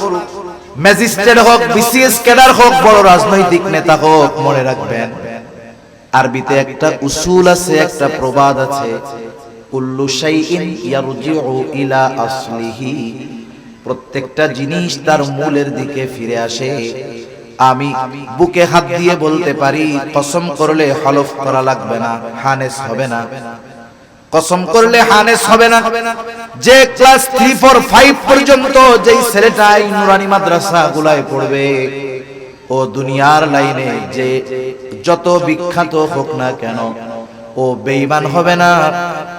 ম্যাজিস্ট্রেট হোক, বিসিএস ক্যাডার হোক, বড় রাজনৈতিক নেতা হোক, মনে রাখবেন আরবিতে একটা উসুল আছে, একটা প্রবাদ আছে, কুল্লু শাইইন ইয়ারজিউ ইলা আসলিহি, প্রত্যেকটা জিনিস তার মূলের দিকে ফিরে আসে। আমি বুকে হাত দিয়ে বলতে পারি, কসম করলে হলফ করা লাগবে না, হানেস হবে না, কসম করলে হানেস হবে না, যে ক্লাস 3-4-5 পর্যন্ত যেই ছেলেটা এই নুরানি মাদ্রাসা গুলায় পড়বে, ও দুনিয়ার লাইনে যে যত বিখ্যাত হোক না কেন, ও বেঈমান হবে না,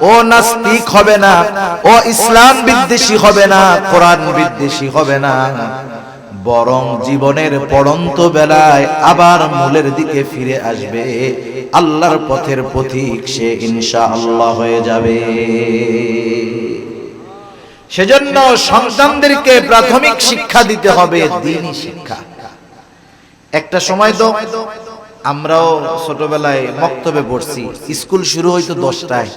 ও নাস্তিক হবে না, ও ইসলাম বিদ্বেষী হবে না, কোরআন বিদ্বেষী হবে না, বরং জীবনের পড়ন্ত বেলায় আবার মূলের দিকে ফিরে আসবে, আল্লাহর পথের পথিক সে ইনশাআল্লাহ হয়ে যাবে। সেজন্য সন্তানদেরকে প্রাথমিক শিক্ষা দিতে হবে দ্বীনি শিক্ষা। একটা সময় তো আমরাও ছোটবেলায় মক্তবে পড়ছি, স্কুল শুরু হইতো 10টায়।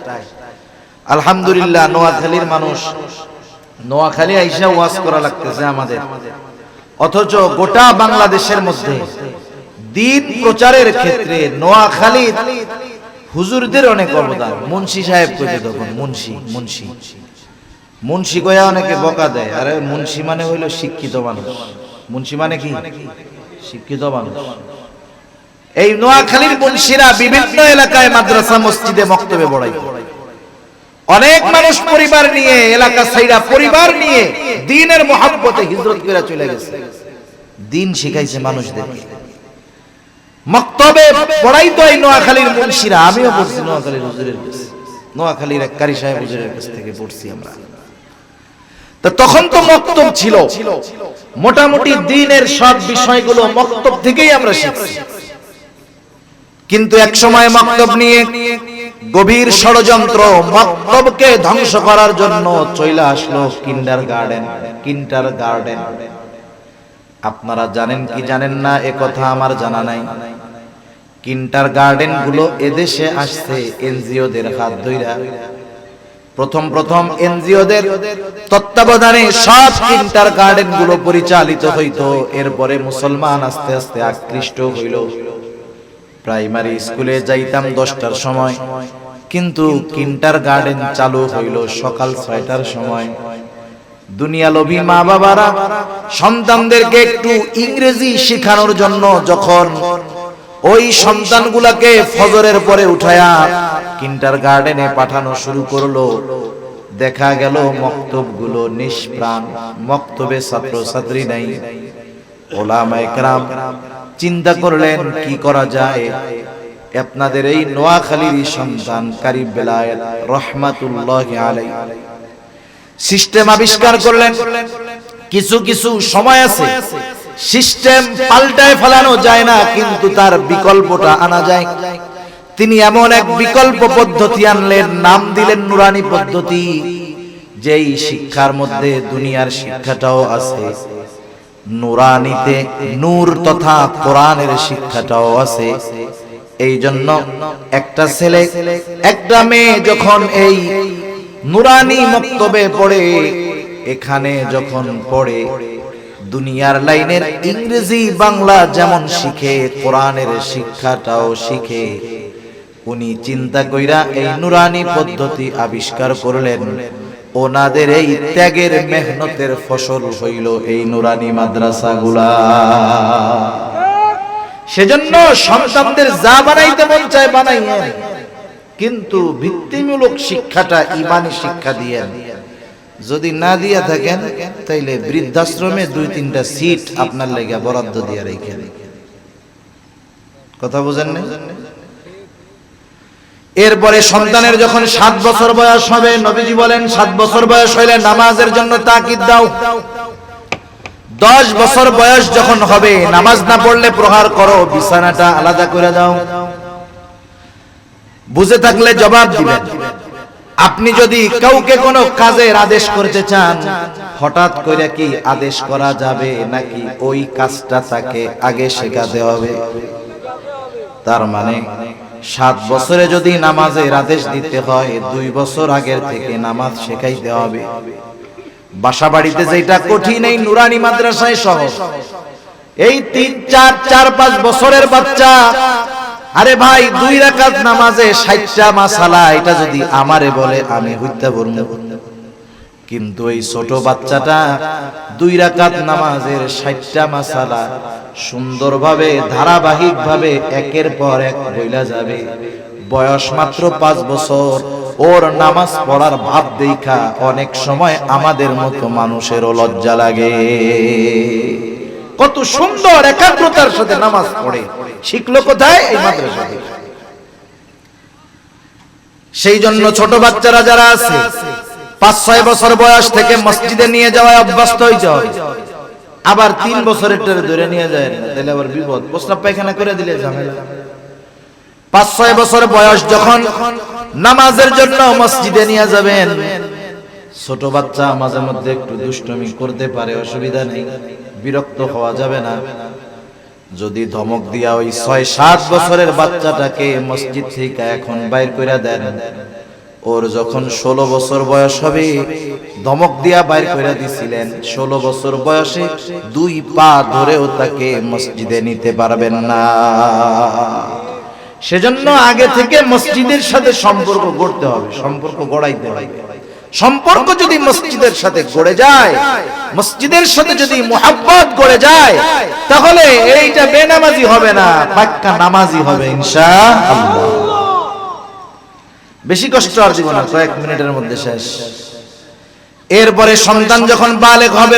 আলহামদুলিল্লাহ নোয়াখালীর মানুষ, নোয়াখালী আইসা ওয়াজ করা লাগতেছে আমাদের, অথচ গোটা বাংলাদেশের মধ্যে দ্বীন প্রচারের ক্ষেত্রে নোয়াখালীর হুজুরদের অনেক অবদান। মুন্সি সাহেব কইতে, তখন মুন্সি মুন্সি মুন্সি কয়া অনেকে বকা দেয়, আরে মুন্সি মানে হইল শিক্ষিত মানুষ। মুন্সি মানে কি? শিক্ষিত মানুষ। এই নোয়াখালীর মুন্সিরা বিভিন্ন এলাকায় মাদ্রাসা, মসজিদে, মক্তবে পড়ায়। অনেক মানুষ পরিবার নিয়ে, এলাকা ছাইরা পরিবার নিয়ে দ্বীনের মহব্বতে হিজরত করে চলে গেছে, দ্বীন শিখাইছে মানুষদেরকে। মক্তবে পড়াইতো এই নোয়াখালীর মুন্সিরা। আমিও পড়ছি নোয়াখালীর হুজুরের কাছে, নোয়াখালীর এক কারি সাহেব হুজুরের কাছ থেকে পড়ছি আমরা। তো তখন তো মক্তব ছিল, মোটামুটি দ্বীনের সব বিষয়গুলো মক্তব থেকেই আমরা শিখছি। কিন্তু এক সময় মক্তব নিয়ে গভীর ষড়যন্ত্র, মক্তবকে ধ্বংস করার জন্য চলে আসলো কিন্ডারগার্টেন। আপনারা জানেন কি জানেন না এ কথা আমার জানা নাই। কিন্ডারগার্টেন গুলো এদেশে আসছে এনজিওদের হাত ধইরা। প্রথম এনজিওদের তত্ত্বাবধানে সব কিন্টার গার্ডেন গুলো পরিচালিত হইতো। এরপরে মুসলমান আস্তে আস্তে আকৃষ্ট হইল। প্রাইমারি স্কুলে যাইতাম 10টার সময়, কিন্তু কিন্টার গার্ডেন চালু হইল সকাল 6টার সময়। দুনিয়া লোভী মা বাবারা সন্তানদেরকে একটু ইংরেজি শেখানোর জন্য যখন ওই সন্তানগুলাকে ফজরের পরে উঠায়া কিন্টার গার্ডেনে পাঠানো শুরু করলো, দেখা গেল মক্তবগুলো নিষ্প্রাণ, মক্তবে ছাত্রছাত্রী নাই। ওলামায়ে কেরাম চিন্তা করলেন কি করা যায়। আপনাদের এই নোয়াখালীর সন্তান কারি বেলায়েত রহমাতুল্লাহি আলাইহি সিস্টেম আবিষ্কার করলেন। কিছু সময় আছে সিস্টেম পাল্টায় ফেলানো যায় না, কিন্তু তার বিকল্পটা আনা যায়। তিনি এমন এক বিকল্প পদ্ধতি আনলেন, নাম দিলেন নুরানি পদ্ধতি। যেই শিক্ষার মধ্যে দুনিয়ার শিক্ষাটাও আছে, নুরানিতে নূর তথা কোরআনের শিক্ষাটাও আছে। এই জন্য একটা ছেলে একটা মেয়ে যখন এই নুরানি মক্তবে পড়ে, এখানে যখন পড়ে দুনিয়ার লাইনের ইংরেজি বাংলা যেমন শিখে, কোরআনের শিক্ষাটাও শিখে। উনি চিন্তা কইরা এই নুরানি পদ্ধতি আবিষ্কার করলেন। ওনাদের এই ত্যাগের মেহনতের ফসল হইল এই নুরানি মাদ্রাসাগুলা। সেজন্য সন্তানদের যা বানাইতে মন চায় বানাইয়েন, কিন্তু ভিত্তিমূলক শিক্ষাটা ঈমানি শিক্ষা দিয়েন। যদি না দিয়া থাকেন তাইলে বৃদ্ধাশ্রমে 2-3টা সিট আপনার লেগে বরাদ্দ দিয়ে রেখেন। কথা বুঝেন না? এরপরে সন্তানের যখন 7 বছর বয়স হবে, নবীজি বলেন 7 বছর বয়স হইলে নামাজের জন্য তাকিদ দাও। 10 বছর বয়স যখন হবে, নামাজ না পড়লে প্রহার করো, বিছানাটা আলাদা করে দাও। বুঝে থাকলে জবাব দিবেন। আপনি যদি কাউকে কোনো কাজের আদেশ করতে চান, হঠাৎ করে কি আদেশ করা যাবে নাকি ওই কাজটা তাকে আগে শেখাতে হবে? তার মানে 7 বছরে যদি নামাজের আদেশ দিতে হয়, 2 বছর আগের থেকে নামাজ শেখাইতে হবে। বাসা বাড়িতে যেটা কঠিন, এই নুরানি মাদ্রাসায় সহজ। এই 3-4-5 বছরের বাচ্চা, আরে ভাই 2 রাকাত নামাজে 60টা মাসালা, এটা যদি আমারে বলে আমি হইতে বলবো। কিন্তু এই ছোট বাচ্চাটা 2 রাকাত নামাজের 60টা মাসালা সুন্দরভাবে ধারাবাহিকভাবে একের পর এক বইলা যাবে। বয়স মাত্র 5 বছর। ওর নামাজ পড়ার ভাব দেখা অনেক সময় আমাদের মতো মানুষেরও লজ্জা লাগে। কত সুন্দর একাগ্রতার সাথে নামাজ পড়ে। শিখলো কোথায়? এই মাদ্রাসা থেকে। সেই জন্য ছোট বাচ্চারা যারা আছে 5-6 বছর বয়স থেকে মসজিদে নিয়ে যাওয়ায় অভ্যস্ত হইতে হবে। আবার 3 বছরের ধরে নিয়ে যায় না, তাহলে আবার বিপদ। প্রস্রাব পায়খানা করে দিলে ঝামেলা। 5-6 বছর বয়স যখন নামাজের জন্য মসজিদে নিয়ে যাবেন, ছোট বাচ্চা মাঝে মধ্যে একটু দুষ্টুমি করতে পারে, অসুবিধা নেই, বিরক্ত হওয়া যাবে না। যদি ধমক দিয়া ওই 6-7 বছরের বাচ্চাটাকে মসজিদ থেকে এখন বাইর করে দেন, ওর যখন 16 বছর বয়স হবে, ধমক দিয়া বাইর করে দিছিলেন, 16 বছর বয়সে 2 পা ধরেও তাকে মসজিদে নিতে পারবেন না। সেজন্য আগে থেকে মসজিদের সাথে সম্পর্ক গড়তে হবে, সম্পর্ক গড়াইতে হবে। সম্পর্ক যদি মসজিদের সাথে গড়ে যায়, মসজিদের সাথে যদি মুহাব্বত গড়ে যায়, তাহলে এইটা বেনামাজি হবে না, পাক্কা নামাজি হবে ইনশাআল্লাহ। বেশি কষ্ট আর দিব না, কয়েক মিনিটের মধ্যে শেষ। এরপরে সন্তান যখন বালেগ হবে,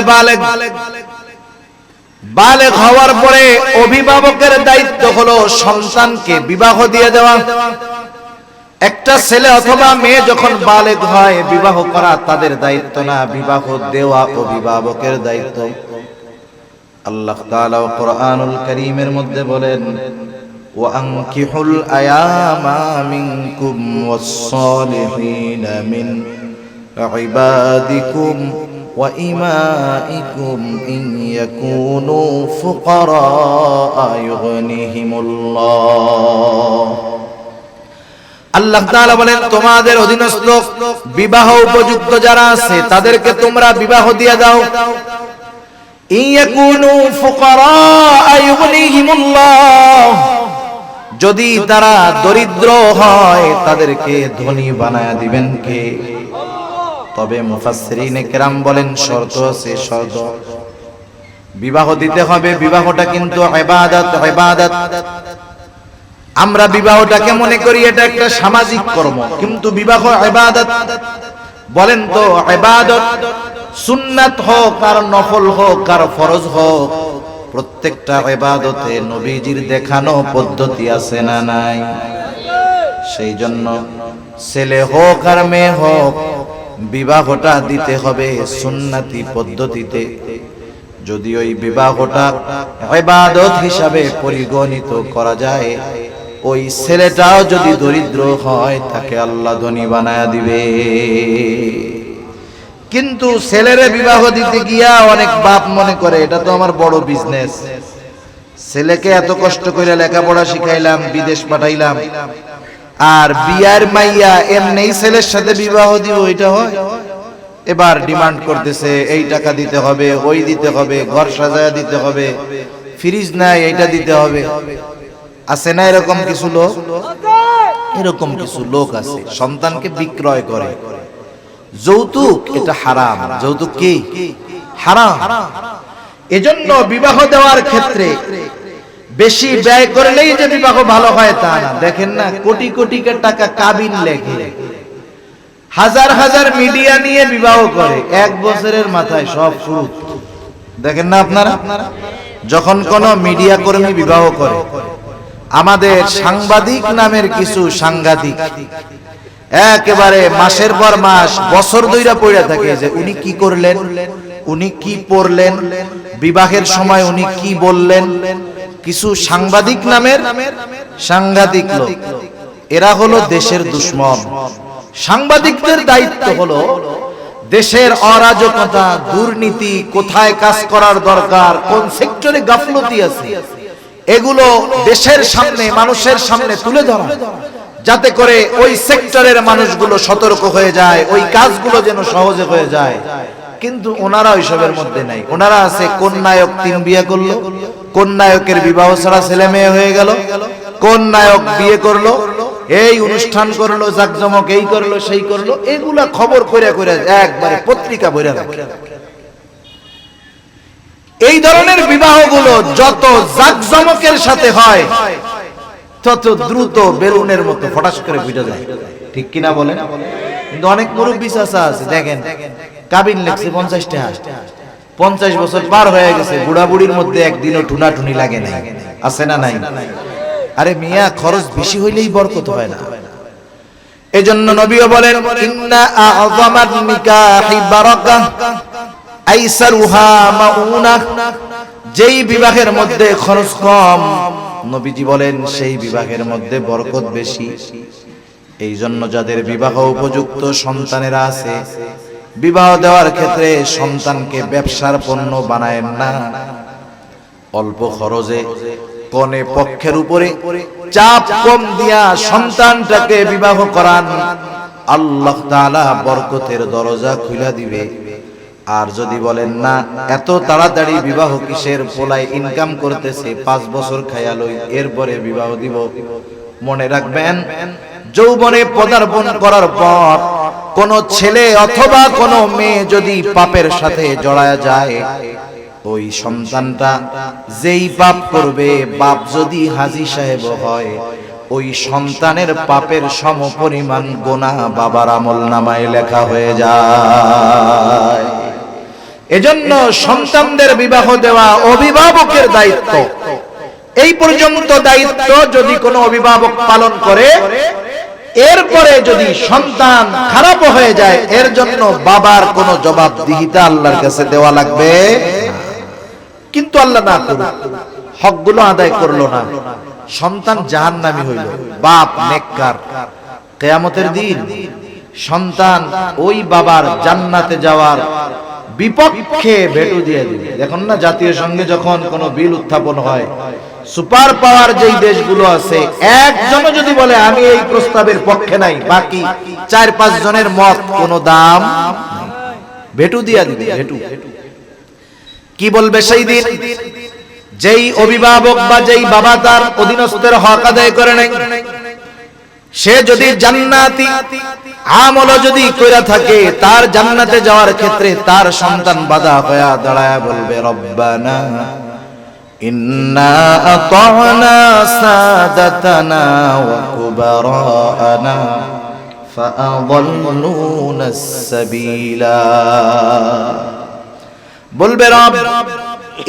বালেগ হওয়ার পরে অভিভাবকের দায়িত্ব হলো সন্তানকে বিবাহ দিয়ে দেওয়া। একটা ছেলে অথবা মেয়ে যখন বালেগ হয়, বিবাহ করা তাদের দায়িত্ব না, বিবাহ দেওয়া অভিভাবকের দায়িত্ব। আল্লাহ তাআলা কোরআনুল কারীমের মধ্যে বলেন, ওয়া আনকিহুল আয়ামা মিনকুম ওয়াস-সালিহিনা মিন ইবাদিকুম ওয়া ইমাইকুম ইন ইয়াকুনু ফুকারা ইউগনিহিমুল্লাহ। আল্লাহ তাআলা বলেন তোমাদের অধীনস্থ বিবাহ উপযুক্ত যারা আছে তাদেরকে তোমরা বিবাহ দিয়ে দাও। ইয়াকুনু ফুকারা আয়ুগনিহিমুল্লাহ, যদি তারা দরিদ্র হয় তাদেরকে ধনী বানায়া দিবেন কে? তবে মুফাসসিরিনে কেরাম বলেন শর্ত আছে, শর্ত বিবাহ দিতে হবে। বিবাহটা কিন্তু ইবাদত। আমরা বিবাহটাকে মনে করি এটা একটা সামাজিক কর্ম, কিন্তু বিবাহ ইবাদত। বলেন তো ইবাদত সুন্নাত হোক আর নফল হোক আর ফরজ হোক, প্রত্যেকটা ইবাদতে নবীজির দেখানো পদ্ধতি আছে না নাই? সেই জন্য ছেলে হোক আর মেয়ে হোক বিবাহটা দিতে হবে সুন্নতি পদ্ধতিতে। যদি ওই বিবাহটা ইবাদত হিসাবে পরিগণিত করা যায়, ওই ছেলেটাও যদি দরিদ্র হয় তাকে আল্লাহ ধনী বানায়া দিবে। কিন্তু ছেলেরে বিবাহ দিতে গিয়া অনেক বাপ মনে করে এটা তো আমার বড় বিজনেস, ছেলেকে এত কষ্ট করে লেখাপড়া শিখাইলাম, বিদেশ পাঠাইলাম, আর বিয়ার মাইয়া এমনি ছেলের সাথে বিবাহ দিব, এটা হয়? এবার ডিমান্ড করতেছে এই টাকা দিতে হবে, ওই দিতে হবে, ঘর সাজায়া দিতে হবে, ফ্রিজ নাই এইটা দিতে হবে। আছে না এরকম কিছু লোক? এরকম কিছু লোক আছে সন্তানকে বিক্রয় করে। যৌতুক এটা হারাম। যৌতুক কি? হারাম। এজন্য বিবাহ দেওয়ার ক্ষেত্রে বেশি ব্যয় করলেই যে বিবাহ ভালো হয় তা না। দেখেন না কোটি কোটি টাকা কাবিন লেগে, হাজার হাজার মিডিয়া নিয়ে বিবাহ করে, এক বছরের মাথায় সব ফুরুত। দেখেন না আপনারা, যখন কোন মিডিয়া কর্মী বিবাহ করে, আমাদের সাংবাদিক নামের কিছু সাংঘাতিক একেবারে মাসের পর মাস বছর ধইরা পড়ে থাকে যে উনি কি করলেন, উনি কি পড়লেন, বিবাহের সময় উনি কি বললেন। কিছু সাংবাদিক নামের সাংঘাতিক লোক, এরা হলো দেশের দুশ্মন। সাংবাদিকদের দায়িত্ব হলো দেশের অরাজকতা, দুর্নীতি, কোথায় কাজ করার দরকার, কোন সেক্টরে গাফলতি আছে, এগুলো দেশের সামনে, মানুষের সামনে তুলে ধরা, যাতে করে ওই সেক্টরের মানুষগুলো সতর্ক হয়ে যায়, ওই কাজগুলো যেন সহজে হয়ে যায়। কিন্তু ওনারা ওইসবের মধ্যে নাই। ওনারা আছে কোন নায়ক 3 বিয়ে করলো, কোন নায়কের বিবাহ ছাড়া ছেলে মেয়ে হয়ে গেল, কোন নায়ক বিয়ে করলো, এই অনুষ্ঠান করলো, জাকজমক এই করলো সেই করলো, এগুলা খবর করে করে একবারে পত্রিকা বইরা রাখে। এই ধরনের বিবাহগুলো যত জাকজমকের সাথে হয় তত দ্রুত বেলুনের মতো ফটাস করে বুঝা যায়। ঠিক কিনা বলেন? কিন্তু অনেক মুরব্বি চাচা আছে দেখেন, কাবিন লেখছে 50 টাকা, 50 বছর পার হয়ে গেছে, বুড়া বুড়ির মধ্যে একদিনও টুনাটুনি লাগে নাই। আছে না নাই? আরে মিয়া, খরচ বেশি হইলেই বরকত হয় না। এজন্য নবীও বলেন ইন্না আ'যামান নিকাহি বারাকাহ আইসারুহা মাউনা, যেই বিবাহের মধ্যে খরচ কম, নবীজি বলেন সেই বিবাহের মধ্যে বরকত বেশি। এই জন্য যাদের বিবাহ উপযুক্ত সন্তানেরা আছে, বিবাহ দেওয়ার ক্ষেত্রে সন্তানকে ব্যবসার পণ্য বানায়েন না। অল্প খরচে কনে পক্ষের উপরে চাপ কম দিয়া সন্তানটাকে বিবাহ করান, আল্লাহ তাআলা বরকতের দরজা খুলে দিবে। আর যদি বলেন না এত তাড়াতাড়ি বিবাহ কিসের, পোলায় ইনকাম করতেছে, 5 বছর খাইয়া লই এরপরে বিবাহ দিব, মনে রাখবেন যৌবনে পদার্পণ করার পর কোন ছেলে অথবা কোন মেয়ে যদি পাপের সাথে জড়ায় যায়, ওই সন্তানটা যেই পাপ করবে, বাপ যদি হাজী সাহেব হয়, ওই সন্তানের পাপের সমপরিমাণ গুনাহ বাবার আমলনামায় লেখা হয়ে যায়। এজন্য সন্তানদের বিবাহ দেওয়া অভিভাবকের দায়িত্ব। এই পর্যন্ত দায়িত্ব যদি কোনো অভিভাবক পালন করে, এরপরে যদি সন্তান খারাপ হয়ে যায়, এর জন্য বাবার কোনো জবাবদিহিতা আল্লাহর কাছে দেওয়া লাগবে। কিন্তু আল্লাহ না করুক, হকগুলো আদায় করলো না, সন্তান জাহান্নামী হইল, বাপ নেককার, কিয়ামতের দিন সন্তান ওই বাবার জান্নাতে যাওয়ার বিপক্ষে ভেটো দিয়ে দিবে। দেখুন না, জাতীয় সংঘে যখন কোনো বিল উত্থাপন হয়, সুপার পাওয়ার যেই দেশগুলো আছে, একজনও যদি বলে আমি এই প্রস্তাবের পক্ষে নাই, বাকি 4-5 জনের মত কোনো দাম ভেটু দিয়া দিবে। ভেটু কি বলবে সেই দিন? যেই অভিভাবক বা যেই বাবা তার অধীনস্থের হক আদায় করে নাই, সে যদি জান্নাতি আমল যদি কইরা থাকে, তার জান্নাতে যাওয়ার ক্ষেত্রে তার সন্তান বাধা হয়ে দাঁড়ায় বলবে রব্বানা ইন্না আতা'না সাদাতানা ওয়া কুবারানা ফাআযাল্লুনা আস-সাবিলা। বলবে রব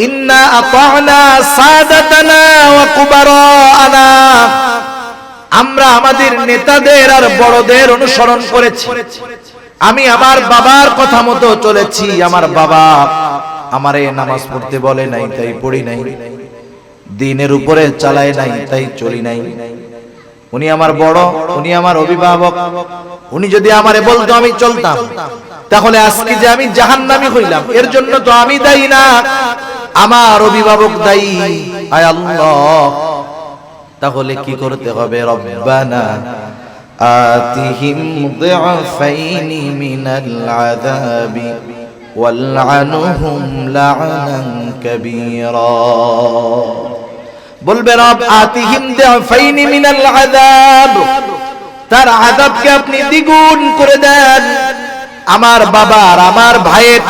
ইন্না আতা'না সাদাতানা ওয়া কুবারানা, আমরা আমাদের নেতাদের আর বড়দের অনুসরণ করেছি, আমি আমার বাবার কথা মতো চলেছি, আমার বাবা আমারে নামাজ পড়তে বলে নাই তাই পড়ি নাই, দ্বীনের উপরে চালায় নাই তাই চলি নাই। উনি আমার বড়, উনি আমার অভিভাবক, উনি যদি আমারে বলতো আমি চলতাম, তাহলে আজকে যে আমি জাহান্নামী হইলাম এর জন্য তো আমি দায়ী না, আমার অভিভাবক দায়ী। আয় আল্লাহ, তাহলে কি করতে হবে? রব্বানা আতিহিম দি'ফাইনি মিনাল আযাবি ওয়ালআনহুম লা'নান কাবীরা। বলবে রব আতিহিম দি'ফাইনি মিনাল আযাব, তার আযাবকে আপনি দ্বিগুণ করে দেন। আমার বাবার, আমার ভাইয়ের,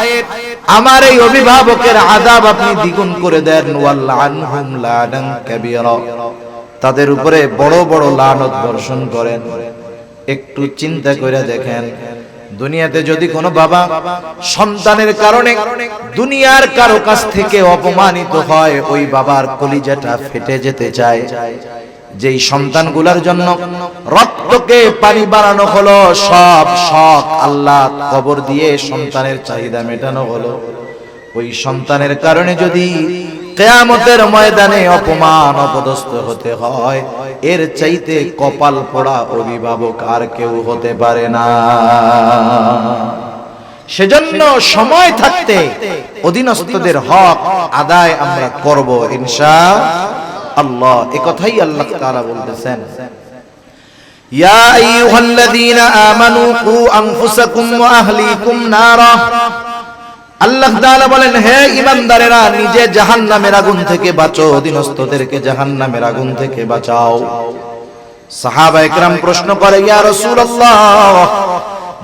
আমার এই অভিভাবকের আযাব আপনি দ্বিগুণ করে দেন। ওয়ালআনহুম লা'নান কাবীরা, তাদের উপরে বড় বড় লানত বর্ষণ করেন। একটু চিন্তা করে দেখেন, দুনিয়াতে যদি কোনো বাবা সন্তানের কারণে দুনিয়ার কারো কাছ থেকে অপমানিত হয়, ওই বাবার কলিজাটা ফেটে যেতে চায়। যেই সন্তানগুলোর জন্য রক্তকে পানি বানানো হলো, সব শখ আল্লাহ কবর দিয়ে সন্তানের চাহিদা মেটানো হলো, ওই সন্তানের কারণে যদি কিয়ামতের ময়দানে অপমান অপদস্থ হতে হয়, এর চাইতে কপাল পোড়া অভিভাবক আর কেউ হতে পারে না। সেজন্য সময় থাকতে অধীনস্থদের হক আদায় আমরা করব ইনশাআল্লাহ। এই কথাই আল্লাহ তাআলা বলতেছেন, ইয়া আইয়ুহাল্লাযীনা আমানু কু আনফুসাকুম ওয়া আহলিকুম নারা। আল্লাহ তাআলা বলেন, হে ঈমানদারেরা, নিজে জাহান্নামের আগুন থেকে বাঁচো, অধীনস্থদেরকে জাহান্নামের আগুন থেকে বাঁচাও। সাহাবায়ে কেরাম প্রশ্ন করে, ইয়া রাসূলুল্লাহ,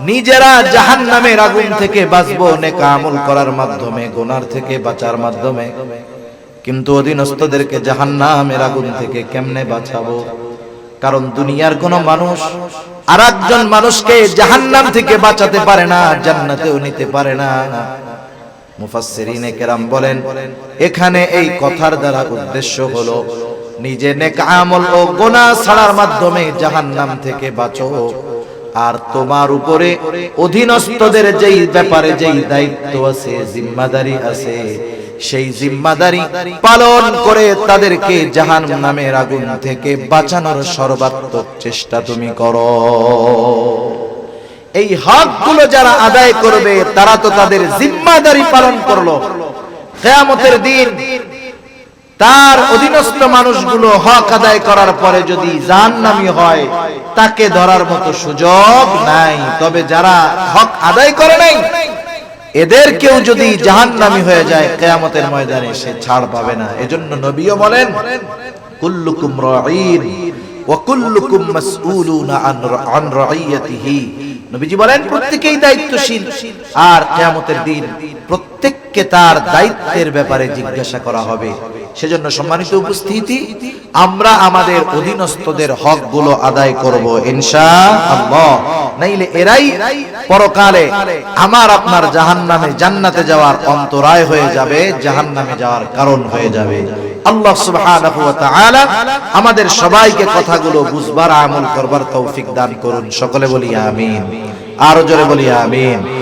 নিজেরা জাহান্নামের আগুন থেকে বাঁচবো নেক আমল করার মাধ্যমে, গুনার থেকে বাঁচার মাধ্যমে, কিন্তু অধীনস্থদেরকে জাহান্নামের আগুন থেকে কেমনে বাঁচাবো? কারণ দুনিয়ার কোন মানুষ আরেকজন মানুষকে জাহান্নাম থেকে বাঁচাতে পারে না, জান্নাতেও নিতে পারে না। মুফাসসিরিনে কেরাম বলেন, এখানে এই কথার দ্বারা উদ্দেশ্য হলো নিজে নেক আমল ও গুনাহ ছাড়ার মাধ্যমে জাহান্নাম থেকে বাঁচো, আর তোমার উপরে অধীনস্থদের যেই ব্যাপারে যেই দায়িত্ব আছে, জিম্মাদারি আছে, সেই জিম্মাদারি পালন করে তাদেরকে জাহান্নামের আগুন থেকে বাঁচানোর সর্বাত্মক চেষ্টা তুমি করো। এই হকগুলো যারা আদায় করবে তারা তো তাদের জিম্মাদারি পালন করলো। কিয়ামতের দিন তার অধীনস্থ মানুষগুলো হক আদায় করার পরে যদি জাহান্নামী হয়, তাকে ধরার মতো সুযোগ নাই। তবে যারা হক আদায় করে নাই, এদের কেউ যদি জাহান্নামী হয়ে যায়, কিয়ামতের ময়দানে সে ছাড় পাবে না। এজন্য নবীও বলেন, কুল্লুকুম রাঈন ওয়া কুল্লুকুম মাসউলুনা আন রাইয়াতিহি। নবীজি বলেন, প্রত্যেকেই দায়িত্বশীল, আর কিয়ামতের দিন প্রত্যেককে তার দায়িত্বের ব্যাপারে জিজ্ঞাসা করা হবে। সেজন্য সম্মানিত উপস্থিতি, আমরা আমাদের অধীনস্থদের হকগুলো আদায় করব ইনশাআল্লাহ। নাইলে এরাই পরকালে আমার আপনার জাহান্নামে জান্নাতে যাওয়ার অন্তরায় হয়ে যাবে, জাহান্নামে যাওয়ার কারণ হয়ে যাবে। আল্লাহ সুবহানাহু ওয়া তাআলা আমাদের সবাইকে কথাগুলো বুঝবার, আমল করবার তৌফিক দান করুন। সকলে বলি আমিন, আরো জোরে বলি আমিন।